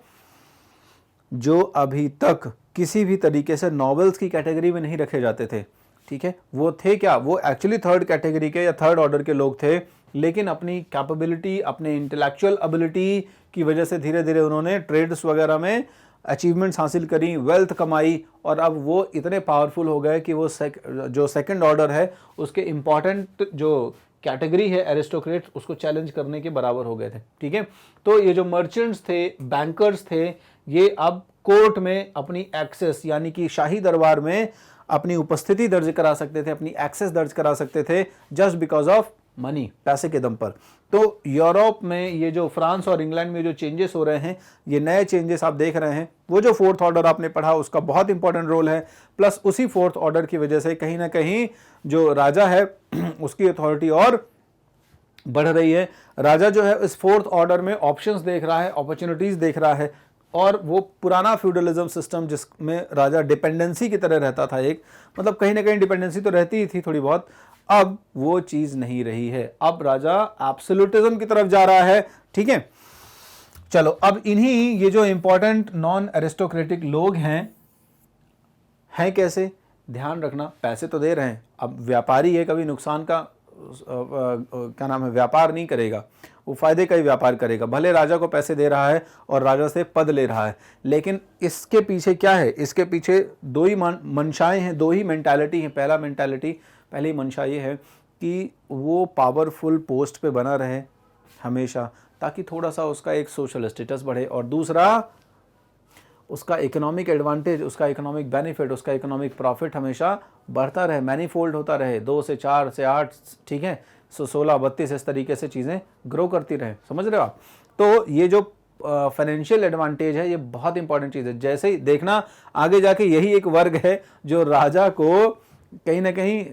जो अभी तक किसी भी तरीके से नॉबल्स की कैटेगरी में नहीं रखे जाते थे, ठीक है, वो थे क्या, वो एक्चुअली थर्ड कैटेगरी के या थर्ड ऑर्डर के लोग थे, लेकिन अपनी कैपेबिलिटी, अपने इंटेलेक्चुअल एबिलिटी की वजह से धीरे धीरे उन्होंने ट्रेड्स वगैरह में अचीवमेंट्स हासिल करी, वेल्थ कमाई, और अब वो इतने पावरफुल हो गए कि वो जो सेकंड ऑर्डर है उसके इंपॉर्टेंट जो कैटेगरी है एरिस्टोक्रेट, उसको चैलेंज करने के बराबर हो गए थे, ठीक है। तो ये जो मर्चेंट्स थे, बैंकर्स थे, ये अब कोर्ट में अपनी एक्सेस यानी कि शाही दरबार में अपनी उपस्थिति दर्ज करा सकते थे, अपनी एक्सेस दर्ज करा सकते थे जस्ट बिकॉज ऑफ मनी, पैसे के दम पर। तो यूरोप में ये जो फ्रांस और इंग्लैंड में जो चेंजेस हो रहे हैं, ये नए चेंजेस आप देख रहे हैं, वो जो फोर्थ ऑर्डर आपने पढ़ा उसका बहुत इंपॉर्टेंट रोल है, प्लस उसी फोर्थ ऑर्डर की वजह से कहीं ना कहीं जो राजा है उसकी अथॉरिटी और बढ़ रही है। राजा जो है इस फोर्थ ऑर्डर में ऑप्शंस देख रहा है, अपॉर्चुनिटीज देख रहा है, और वो पुराना फ्यूडलिज्म सिस्टम जिसमें राजा डिपेंडेंसी की तरह रहता था, एक मतलब कहीं ना कहीं डिपेंडेंसी तो रहती ही थी थोड़ी बहुत, अब वो चीज नहीं रही है, अब राजा एब्सोल्यूटिज्म की तरफ जा रहा है, ठीक है। चलो, अब इन्हीं ये जो इंपॉर्टेंट नॉन एरिस्टोक्रेटिक लोग हैं कैसे, ध्यान रखना, पैसे तो दे रहे हैं, अब व्यापारी है, कभी नुकसान का क्या नाम है, व्यापार नहीं करेगा, वो फायदे का ही व्यापार करेगा, भले राजा को पैसे दे रहा है और राजा से पद ले रहा है, लेकिन इसके पीछे क्या है, इसके पीछे दो ही मंशाएं हैं, दो ही मेंटालिटी है। पहली मंशा ये है कि वो पावरफुल पोस्ट पे बना रहे हमेशा, ताकि थोड़ा सा उसका एक सोशल स्टेटस बढ़े, और दूसरा उसका इकोनॉमिक एडवांटेज, उसका इकोनॉमिक बेनिफिट, उसका इकोनॉमिक प्रॉफिट हमेशा बढ़ता रहे, मैनीफोल्ड होता रहे, 2 से 4 से 8, ठीक है, 16, 32 इस तरीके से चीज़ें ग्रो करती रहे, समझ रहे हो आप। तो ये जो फाइनेंशियल एडवांटेज है, ये बहुत इंपॉर्टेंट चीज़ है। जैसे ही देखना आगे जाके यही एक वर्ग है जो राजा को कहीं ना कहीं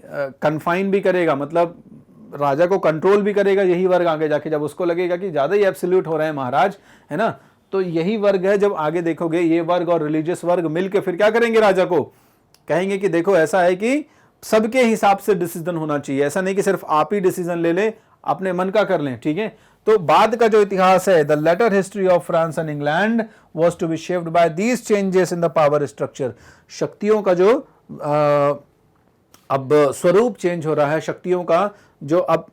कन्फाइन भी करेगा, मतलब राजा को कंट्रोल भी करेगा, यही वर्ग आगे जाके जब उसको लगेगा कि ज़्यादा ही एब्सोल्यूट हो रहे हैं महाराज, है ना, तो यही वर्ग है, जब आगे देखोगे ये वर्ग और रिलीजियस वर्ग मिलके फिर क्या करेंगे, राजा को कहेंगे कि देखो ऐसा है कि सबके हिसाब से डिसीजन होना चाहिए, ऐसा नहीं कि सिर्फ आप ही डिसीजन ले लें, अपने मन का कर लें, ठीक है। तो बाद का जो इतिहास है, the later history of France and England was to be shaped by these changes in the power structure. शक्तियों का जो अब स्वरूप चेंज हो रहा है, शक्तियों का जो अब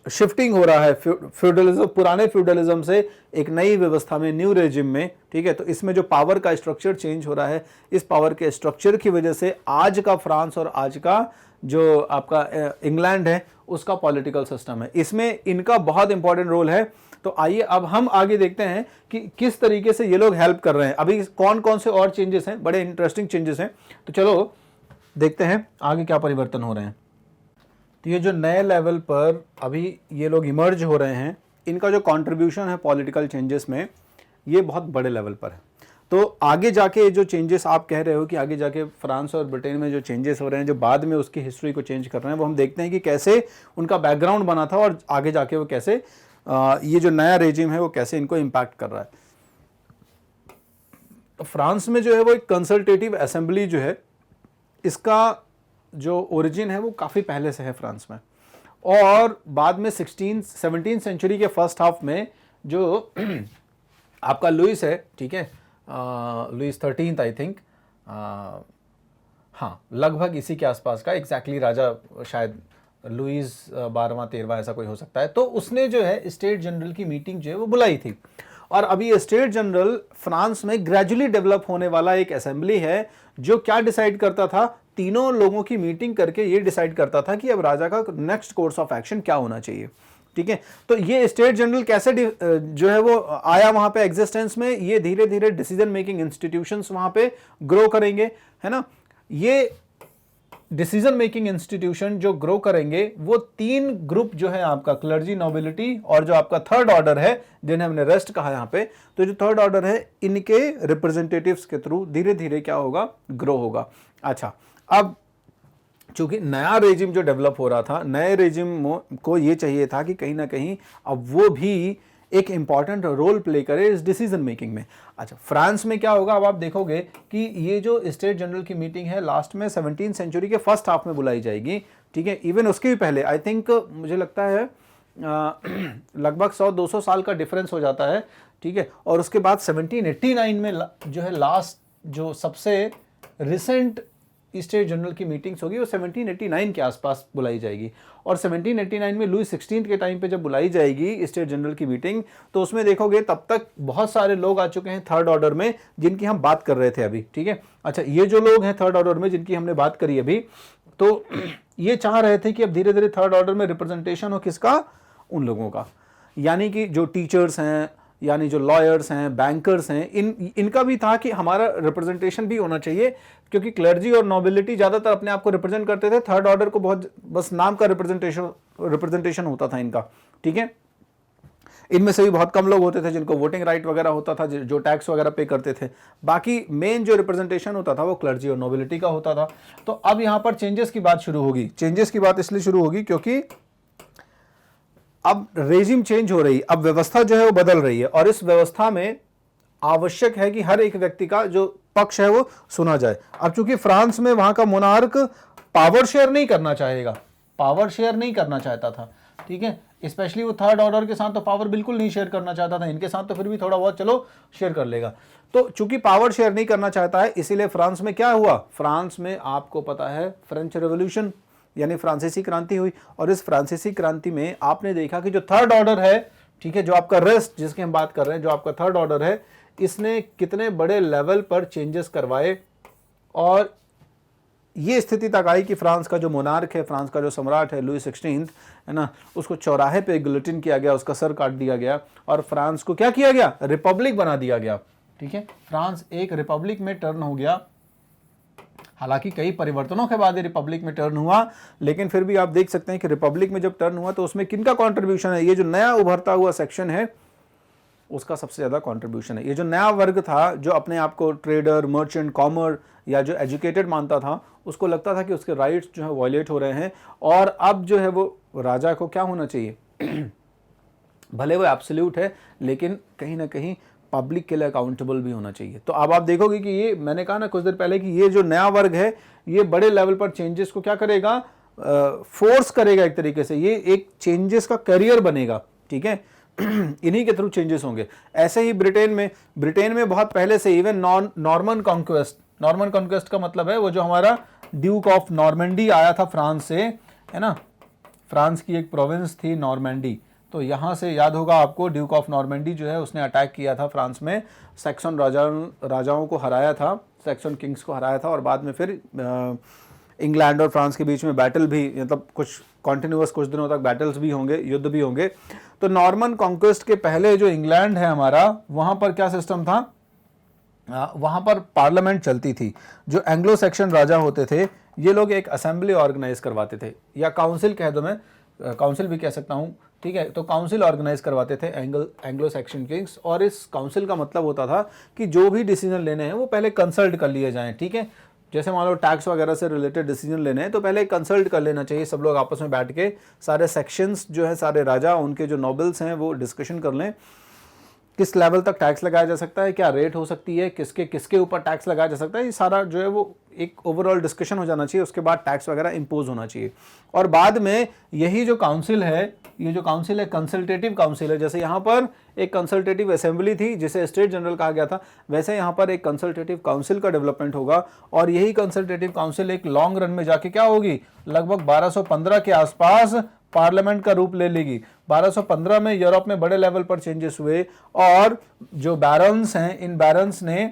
शिफ्टिंग हो रहा है फ्यूडलिज्म, पुराने फ्यूडलिज्म से एक नई व्यवस्था में, न्यू रेजिम में, ठीक है। तो इसमें जो पावर का स्ट्रक्चर चेंज हो रहा है, इस पावर के स्ट्रक्चर की वजह से आज का फ्रांस और आज का जो आपका इंग्लैंड है उसका पॉलिटिकल सिस्टम है, इसमें इनका बहुत इंपॉर्टेंट रोल है। तो आइए अब हम आगे देखते हैं कि किस तरीके से ये लोग हेल्प कर रहे हैं, अभी कौन कौन से और चेंजेस हैं, बड़े इंटरेस्टिंग चेंजेस हैं। तो चलो देखते हैं आगे क्या परिवर्तन हो रहे हैं। तो ये जो नए लेवल पर अभी ये लोग इमर्ज हो रहे हैं, इनका जो कंट्रीब्यूशन है पॉलिटिकल चेंजेस में, ये बहुत बड़े लेवल पर है। तो आगे जाके जो चेंजेस आप कह रहे हो कि आगे जाके फ्रांस और ब्रिटेन में जो चेंजेस हो रहे हैं, जो बाद में उसकी हिस्ट्री को चेंज कर रहे हैं, वो हम देखते हैं कि कैसे उनका बैकग्राउंड बना था और आगे जाके वो कैसे ये जो नया रेजिम है वो कैसे इनको इम्पैक्ट कर रहा है। तो फ्रांस में जो है वो एक कंसल्टेटिव असेंबली जो है, इसका जो ओरिजिन है वो काफ़ी पहले से है फ्रांस में, और बाद में 17th सेंचुरी के फर्स्ट हाफ में जो आपका लुइस है, ठीक है, लुइस 13th आई थिंक, हाँ लगभग इसी के आसपास का, एग्जैक्टली राजा शायद लुइस 12वां 13वां ऐसा कोई हो सकता है। तो उसने जो है स्टेट जनरल की मीटिंग जो है वो बुलाई थी, और अभी ये स्टेट जनरल फ्रांस में ग्रेजुअली डेवलप होने वाला एक असेंबली है जो क्या डिसाइड करता था, तीनों लोगों की मीटिंग करके ये डिसाइड करता था कि अब राजा का नेक्स्ट कोर्स ऑफ एक्शन क्या होना चाहिए, ठीक है। तो ये स्टेट जनरल कैसे जो है वो आया वहां पे एग्जिस्टेंस में, ये धीरे धीरे डिसीजन मेकिंग इंस्टीट्यूशंस वहां पे ग्रो करेंगे, है ना। ये डिसीजन मेकिंग इंस्टीट्यूशन जो ग्रो करेंगे वो 3 ग्रुप जो है आपका क्लर्जी, नोबिलिटी और जो आपका थर्ड ऑर्डर है जिन्हें हमने रेस्ट कहा यहाँ पे, तो जो थर्ड ऑर्डर है इनके रिप्रेजेंटेटिव्स के थ्रू धीरे धीरे क्या होगा, ग्रो होगा। अच्छा, अब चूंकि नया रेजिम जो डेवलप हो रहा था, नए रेजिम को ये चाहिए था कि कहीं ना कहीं अब वो भी एक इंपॉर्टेंट रोल प्ले करे इस डिसीजन मेकिंग में। अच्छा, फ्रांस में क्या होगा, अब आप देखोगे कि ये जो स्टेट जनरल की मीटिंग है लास्ट में 17th सेंचुरी के फर्स्ट हाफ में बुलाई जाएगी, ठीक है। इवन उसके भी पहले आई थिंक मुझे लगता है लगभग 100-200 साल का डिफरेंस हो जाता है, ठीक है। और उसके बाद 1789 में जो है लास्ट जो सबसे रिसेंट स्टेट जनरल की मीटिंग्स होगी वो 1789 के आसपास बुलाई जाएगी। और 1789 में लुई 16 के टाइम पे जब बुलाई जाएगी स्टेट जनरल की मीटिंग, तो उसमें देखोगे तब तक बहुत सारे लोग आ चुके हैं थर्ड ऑर्डर में जिनकी हम बात कर रहे थे अभी, ठीक है। अच्छा, ये जो लोग हैं थर्ड ऑर्डर में जिनकी हमने बात करी अभी, तो ये चाह रहे थे कि अब धीरे धीरे थर्ड ऑर्डर में रिप्रेजेंटेशन हो किसका, उन लोगों का, यानी कि जो टीचर्स हैं, यानी जो लॉयर्स हैं, बैंकर्स हैं, इनका भी था कि हमारा रिप्रेजेंटेशन भी होना चाहिए, क्योंकि क्लर्जी और नोबिलिटी ज़्यादातर अपने आप को रिप्रेजेंट करते थे, थर्ड ऑर्डर को बहुत बस नाम का रिप्रेजेंटेशन होता था इनका, ठीक है। इनमें से भी बहुत कम लोग होते थे जिनको वोटिंग राइट वगैरह होता था, जो टैक्स वगैरह पे करते थे। बाकी मेन जो रिप्रेजेंटेशन होता था वो क्लर्जी और नोबिलिटी का होता था। तो अब यहाँ पर चेंजेस की बात शुरू होगी। चेंजेस की बात इसलिए शुरू होगी क्योंकि अब रेजिम चेंज हो रही, अब व्यवस्था जो है वो बदल रही है, और इस व्यवस्था में आवश्यक है कि हर एक व्यक्ति का जो पक्ष है वो सुना जाए। अब चूंकि फ्रांस में वहां का मोनार्क पावर शेयर नहीं करना चाहेगा, पावर शेयर नहीं करना चाहता था, ठीक है। स्पेशली वो थर्ड ऑर्डर के साथ तो पावर बिल्कुल नहीं शेयर करना चाहता था, इनके साथ तो फिर भी थोड़ा बहुत चलो शेयर कर लेगा। तो चूंकि पावर शेयर नहीं करना चाहता है, इसीलिए फ्रांस में क्या हुआ, फ्रांस में आपको पता है फ्रेंच रेवोल्यूशन यानी फ्रांसीसी क्रांति हुई। और इस फ्रांसीसी क्रांति में आपने देखा कि जो थर्ड ऑर्डर है, ठीक है, जो आपका रेस्ट जिसकी हम बात कर रहे हैं, जो आपका थर्ड ऑर्डर है, इसने कितने बड़े लेवल पर चेंजेस करवाए। और ये स्थिति तक आई कि फ्रांस का जो मोनार्क है, फ्रांस का जो सम्राट है लुई 16 है ना, उसको चौराहे पे गिलोटिन किया गया, उसका सर काट दिया गया और फ्रांस को क्या किया गया, रिपब्लिक बना दिया गया, ठीक है। फ्रांस एक रिपब्लिक में टर्न हो गया। हालांकि कई परिवर्तनों के बाद ये रिपब्लिक में टर्न हुआ, लेकिन फिर भी आप देख सकते हैं कि रिपब्लिक में जब टर्न हुआ तो उसमें किनका कंट्रीब्यूशन है, ये जो नया उभरता हुआ सेक्शन है उसका सबसे ज़्यादा कंट्रीब्यूशन है। ये जो नया वर्ग था जो अपने आप को ट्रेडर, मर्चेंट, कॉमर या जो एजुकेटेड मानता था, उसको लगता था कि उसके राइट्स जो है वायलेट हो रहे हैं, और अब जो है वो राजा को क्या होना चाहिए भले वो एब्सोल्यूट है लेकिन कहीं ना कहीं पब्लिक के लिए अकाउंटेबल भी होना चाहिए। तो अब आप देखोगे कि ये मैंने कहा ना कुछ देर पहले कि ये जो नया वर्ग है ये बड़े लेवल पर चेंजेस को क्या करेगा, फोर्स करेगा एक तरीके से, ये एक चेंजेस का करियर बनेगा, ठीक है। इन्हीं के थ्रू चेंजेस होंगे। ऐसे ही ब्रिटेन में बहुत पहले से इवन नॉर्मन कॉन्क्वेस्ट का मतलब है वो जो हमारा ड्यूक ऑफ नॉर्मेंडी आया था फ्रांस से, है ना, फ्रांस की एक प्रोविंस थी नॉर्मेंडी, तो यहाँ से याद होगा आपको ड्यूक ऑफ नॉर्मेंडी जो है उसने अटैक किया था फ्रांस में, सैक्सन राजाओं को हराया था, सैक्सन किंग्स को हराया था, और बाद में फिर इंग्लैंड और फ्रांस के बीच में बैटल भी, मतलब कुछ कॉन्टिन्यूअस कुछ दिनों तक बैटल्स भी होंगे, युद्ध भी होंगे। तो नॉर्मन कॉन्क्वेस्ट के पहले जो इंग्लैंड है हमारा, वहाँ पर क्या सिस्टम था, वहाँ पर पार्लियामेंट चलती थी। जो एंग्लो सेक्शन राजा होते थे ये लोग एक असेंबली ऑर्गेनाइज करवाते थे, या काउंसिल कह दो, मैं काउंसिल भी कह सकता हूँ, ठीक है। तो काउंसिल ऑर्गेनाइज करवाते थे एंग्लो सेक्शन किंग्स, और इस काउंसिल का मतलब होता था कि जो भी डिसीजन लेने हैं वो पहले कंसल्ट कर लिए जाएं, ठीक है। जैसे मान लो टैक्स वगैरह से रिलेटेड डिसीजन लेने हैं तो पहले कंसल्ट कर लेना चाहिए, सब लोग आपस में बैठ के सारे सेक्शंस जो है, सारे राजा, उनके जो नोबल्स हैं वो डिस्कशन कर लें किस लेवल तक टैक्स लगाया जा सकता है, क्या रेट हो सकती है, किसके किसके ऊपर टैक्स लगाया जा सकता है, ये सारा जो है वो एक ओवरऑल डिस्कशन हो जाना चाहिए। उसके बाद टैक्स वगैरह इंपोज होना चाहिए, और बाद में यही जो काउंसिल है, ये जो काउंसिल है कंसल्टेटिव काउंसिल है। जैसे यहाँ पर एक कंसल्टेटिव असेंबली थी जिसे स्टेट जनरल कहा गया था, वैसे यहाँ पर एक कंसल्टेटिव काउंसिल का डेवलपमेंट होगा, और यही कंसल्टेटिव काउंसिल एक लॉन्ग रन में जाके क्या होगी, लगभग 1215 के आसपास पार्लियामेंट का रूप ले लेगी। 1215 में यूरोप में बड़े लेवल पर चेंजेस हुए, और जो बैरन्स हैं, इन बैरन्स ने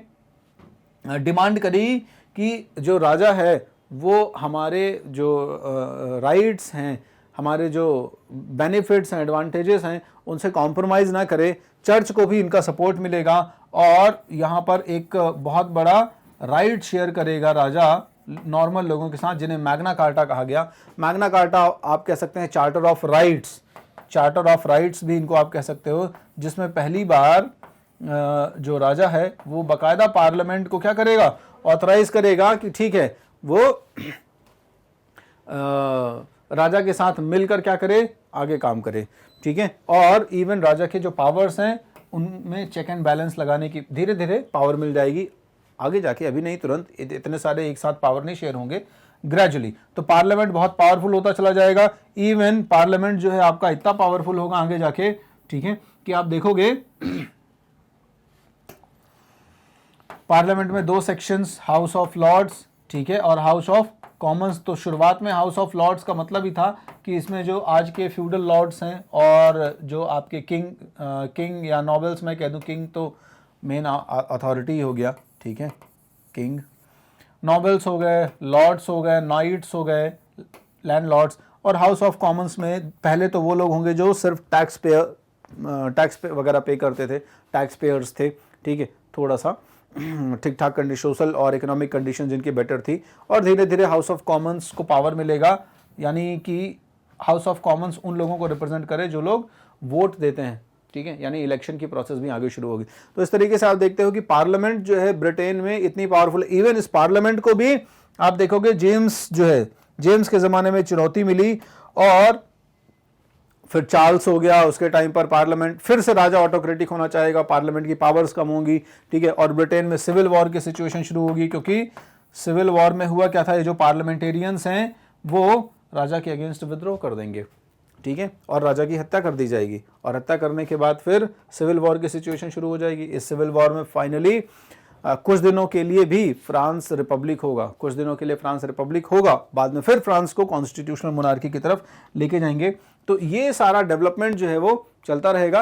डिमांड करी कि जो राजा है वो हमारे जो राइट्स हैं, हमारे जो बेनिफिट्स हैं, एडवांटेजेस हैं, उनसे कॉम्प्रोमाइज़ ना करे, चर्च को भी इनका सपोर्ट मिलेगा, और यहाँ पर एक बहुत बड़ा राइट शेयर करेगा राजा नॉर्मल लोगों के साथ, जिन्हें मैग्ना कार्टा कहा गया। मैग्ना कार्टा आप कह सकते हैं charter of rights, charter of rights भी इनको आप कह सकते हो, जिसमें पहली बार जो राजा है वो बाकायदा पार्लियामेंट को क्या करेगा, ऑथराइज करेगा कि ठीक है वो राजा के साथ मिलकर क्या करे, आगे काम करे, ठीक है। और इवन राजा के जो पावर्स हैं उनमें चेक एंड बैलेंस लगाने की धीरे धीरे पावर मिल जाएगी आगे जाके, अभी नहीं तुरंत, इतने सारे एक साथ पावर नहीं शेयर होंगे, ग्रेजुअली। तो पार्लियामेंट बहुत पावरफुल होता चला जाएगा। इवन पार्लियामेंट जो है आपका इतना पावरफुल होगा आगे जाके, ठीक है, कि आप देखोगे पार्लियामेंट में दो सेक्शंस, हाउस ऑफ लॉर्ड्स, ठीक है, और हाउस ऑफ कॉमन्स। तो शुरुआत में हाउस ऑफ लॉर्ड्स का मतलब ही था कि इसमें जो आज के फ्यूडल लॉर्ड्स हैं और जो आपके किंग या नॉबल्स, मैं कह दूं किंग तो मेन अथॉरिटी हो गया, ठीक है, किंग, नॉबल्स हो गए, लॉर्ड्स हो गए, नाइट्स हो गए, लैंड लॉर्ड्स। और हाउस ऑफ कॉमन्स में पहले तो वो लोग होंगे जो सिर्फ टैक्स वगैरह पे करते थे, टैक्स पेयर्स थे, ठीक है, थोड़ा सा ठीक ठाक कंडीशन, सोशल और इकोनॉमिक कंडीशन जिनकी बेटर थी। और धीरे धीरे हाउस ऑफ कॉमन्स को पावर मिलेगा, यानी कि हाउस ऑफ कॉमन्स उन लोगों को रिप्रेजेंट करे जो लोग वोट देते हैं, ठीक है, यानी इलेक्शन की प्रोसेस भी आगे शुरू होगी। तो इस तरीके से आप देखते हो कि पार्लियामेंट जो है ब्रिटेन में इतनी पावरफुल है। इवन इस पार्लियामेंट को भी आप देखोगे जेम्स जो है, जेम्स के ज़माने में चुनौती मिली, और फिर चार्ल्स हो गया, उसके टाइम पर पार्लियामेंट फिर से राजा ऑटोक्रेटिक होना चाहेगा, पार्लियामेंट की पावर्स कम होंगी, ठीक है, और ब्रिटेन में सिविल वॉर की सिचुएशन शुरू होगी, क्योंकि सिविल वॉर में हुआ क्या था, ये जो पार्लियामेंटेरियंस हैं वो राजा के अगेंस्ट विद्रोह कर देंगे, ठीक है, और राजा की हत्या कर दी जाएगी, और हत्या करने के बाद फिर सिविल वॉर की सिचुएशन शुरू हो जाएगी। इस सिविल वॉर में फाइनली कुछ दिनों के लिए भी फ्रांस रिपब्लिक होगा, कुछ दिनों के लिए फ्रांस रिपब्लिक होगा, बाद में फिर फ्रांस को कॉन्स्टिट्यूशनल मोनार्की की तरफ लेके जाएंगे। तो ये सारा डेवलपमेंट जो है वो चलता रहेगा।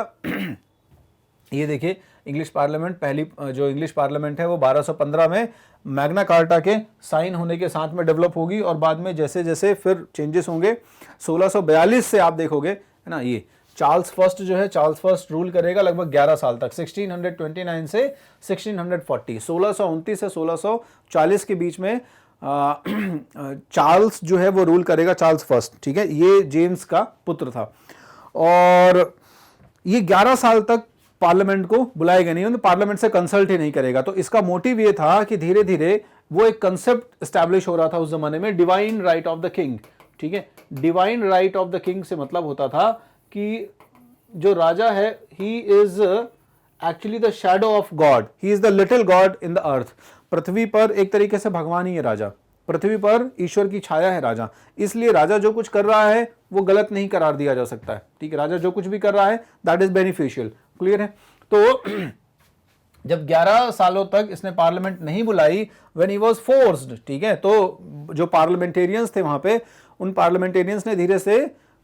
ये देखिए इंग्लिश पार्लियामेंट, पहली जो इंग्लिश पार्लियामेंट है वो 1215 में मैग्ना कार्टा के साइन होने के साथ में डेवलप होगी, और बाद में जैसे जैसे फिर चेंजेस होंगे 1642 से आप देखोगे, है ना, ये चार्ल्स फर्स्ट जो है, चार्ल्स फर्स्ट रूल करेगा लगभग 11 साल तक, 1629 से 1640, 1629 से 1640 के बीच में चार्ल्स जो है वो रूल करेगा, चार्ल्स फर्स्ट, ठीक है, ये जेम्स का पुत्र था। और ये 11 साल तक पार्लियामेंट को बुलाएगा नहीं, मतलब पार्लियामेंट से कंसल्ट ही नहीं करेगा। तो इसका मोटिव ये था कि धीरे धीरे वो एक कंसेप्ट एस्टैब्लिश हो रहा था उस जमाने में, divine right of the king, ठीक है। Divine right of the king से मतलब होता था कि जो राजा है he is actually the shadow of God, he is the little god in the earth. पृथ्वी पर एक तरीके से भगवान ही है राजा, पृथ्वी पर ईश्वर की छाया है राजा, इसलिए राजा जो कुछ कर रहा है वो गलत नहीं करार दिया जा सकता है, ठीक है, राजा जो कुछ भी कर रहा है दैट इज बेनिफिशियल, क्लियर है। तो जब 11 सालों तक इसने पार्लियामेंट नहीं बुलाई, व्हेन ही वाज फोर्स्ड, ठीक है, तो जो पार्लियामेंटेरियंस थे वहां पे, उन पार्लियामेंटेरियंस ने धीरे से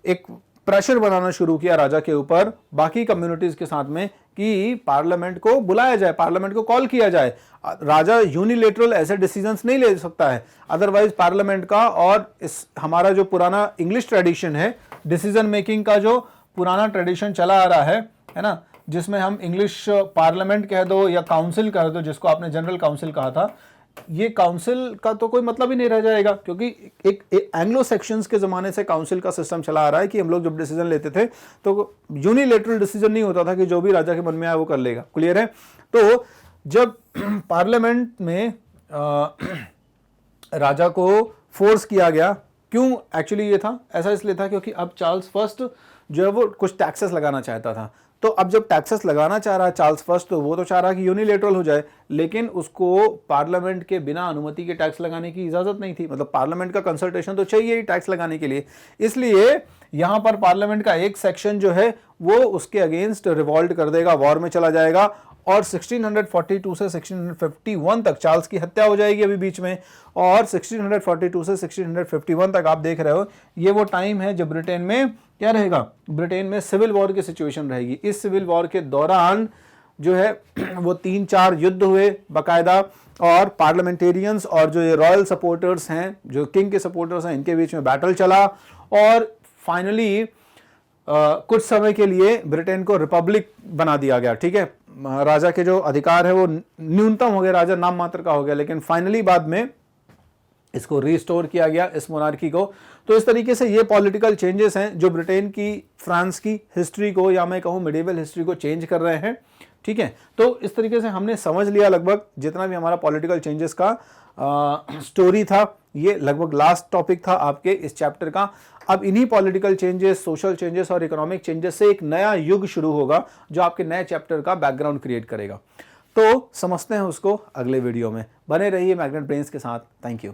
एक प्रेशर बनाना शुरू किया राजा के ऊपर, बाकी कम्युनिटीज के साथ में, कि पार्लियामेंट को बुलाया जाए, पार्लियामेंट को कॉल किया जाए। राजा यूनिलेटरल ऐसे डिसीजंस नहीं ले सकता है, अदरवाइज पार्लियामेंट का, और इस हमारा जो पुराना इंग्लिश ट्रेडिशन है, डिसीजन मेकिंग का जो पुराना ट्रेडिशन चला आ रहा है ना, जिसमें हम इंग्लिश पार्लियामेंट कह दो या काउंसिल कह दो, जिसको आपने जनरल काउंसिल कहा था, ये काउंसिल का तो कोई मतलब ही नहीं रह जाएगा, क्योंकि एक एंग्लो सेक्शंस के ज़माने से काउंसिल का सिस्टम चला आ रहा है कि हम लोग जब डिसीजन लेते थे तो यूनिलेटरल डिसीजन नहीं होता था कि जो भी राजा के मन में आए वो कर लेगा, क्लियर है। तो जब पार्लियामेंट में राजा को फोर्स किया गया, क्यों एक्चुअली ये था, ऐसा इसलिए था क्योंकि अब चार्ल्स फर्स्ट जो है वो कुछ टैक्सेस लगाना चाहता था। तो अब जब टैक्सेस लगाना चाह रहा है चार्ल्स फर्स्ट, तो वो तो चाह रहा है कि यूनिलेटरल हो जाए, लेकिन उसको पार्लियामेंट के बिना अनुमति के टैक्स लगाने की इजाजत नहीं थी, मतलब पार्लियामेंट का कंसल्टेशन तो चाहिए ही टैक्स लगाने के लिए। इसलिए यहां पर पार्लियामेंट का एक सेक्शन जो है वो उसके अगेंस्ट रिवॉल्ट कर देगा, वॉर में चला जाएगा, और 1642 से 1651 तक चार्ल्स की हत्या हो जाएगी अभी बीच में, और 1642 से 1651 तक आप देख रहे हो ये वो टाइम है जब ब्रिटेन में क्या रहेगा, ब्रिटेन में सिविल वॉर की सिचुएशन रहेगी। इस सिविल वॉर के दौरान जो है वो 3-4 युद्ध हुए बाकायदा, और पार्लियामेंटेरियंस और जो ये रॉयल सपोर्टर्स हैं, जो किंग के सपोर्टर्स हैं, इनके बीच में बैटल चला, और फाइनली कुछ समय के लिए ब्रिटेन को रिपब्लिक बना दिया गया, ठीक है। राजा के जो अधिकार है वो न्यूनतम हो गए, राजा नाम मात्र का हो गया, लेकिन फाइनली बाद में इसको रिस्टोर किया गया इस मोनार्की को। तो इस तरीके से ये पॉलिटिकल चेंजेस हैं जो ब्रिटेन की, फ्रांस की हिस्ट्री को, या मैं कहूँ मिडिवल हिस्ट्री को चेंज कर रहे हैं। ठीक है, तो इस तरीके से हमने समझ लिया लगभग जितना भी हमारा पॉलिटिकल चेंजेस का स्टोरी था। ये लगभग लास्ट टॉपिक था आपके इस चैप्टर का। अब इन्हीं पॉलिटिकल चेंजेस, सोशल चेंजेस और इकोनॉमिक चेंजेस से एक नया युग शुरू होगा जो आपके नए चैप्टर का बैकग्राउंड क्रिएट करेगा। तो समझते हैं उसको अगले वीडियो में। बने रहिए मैग्नेट ब्रेन्स के साथ। Thank you.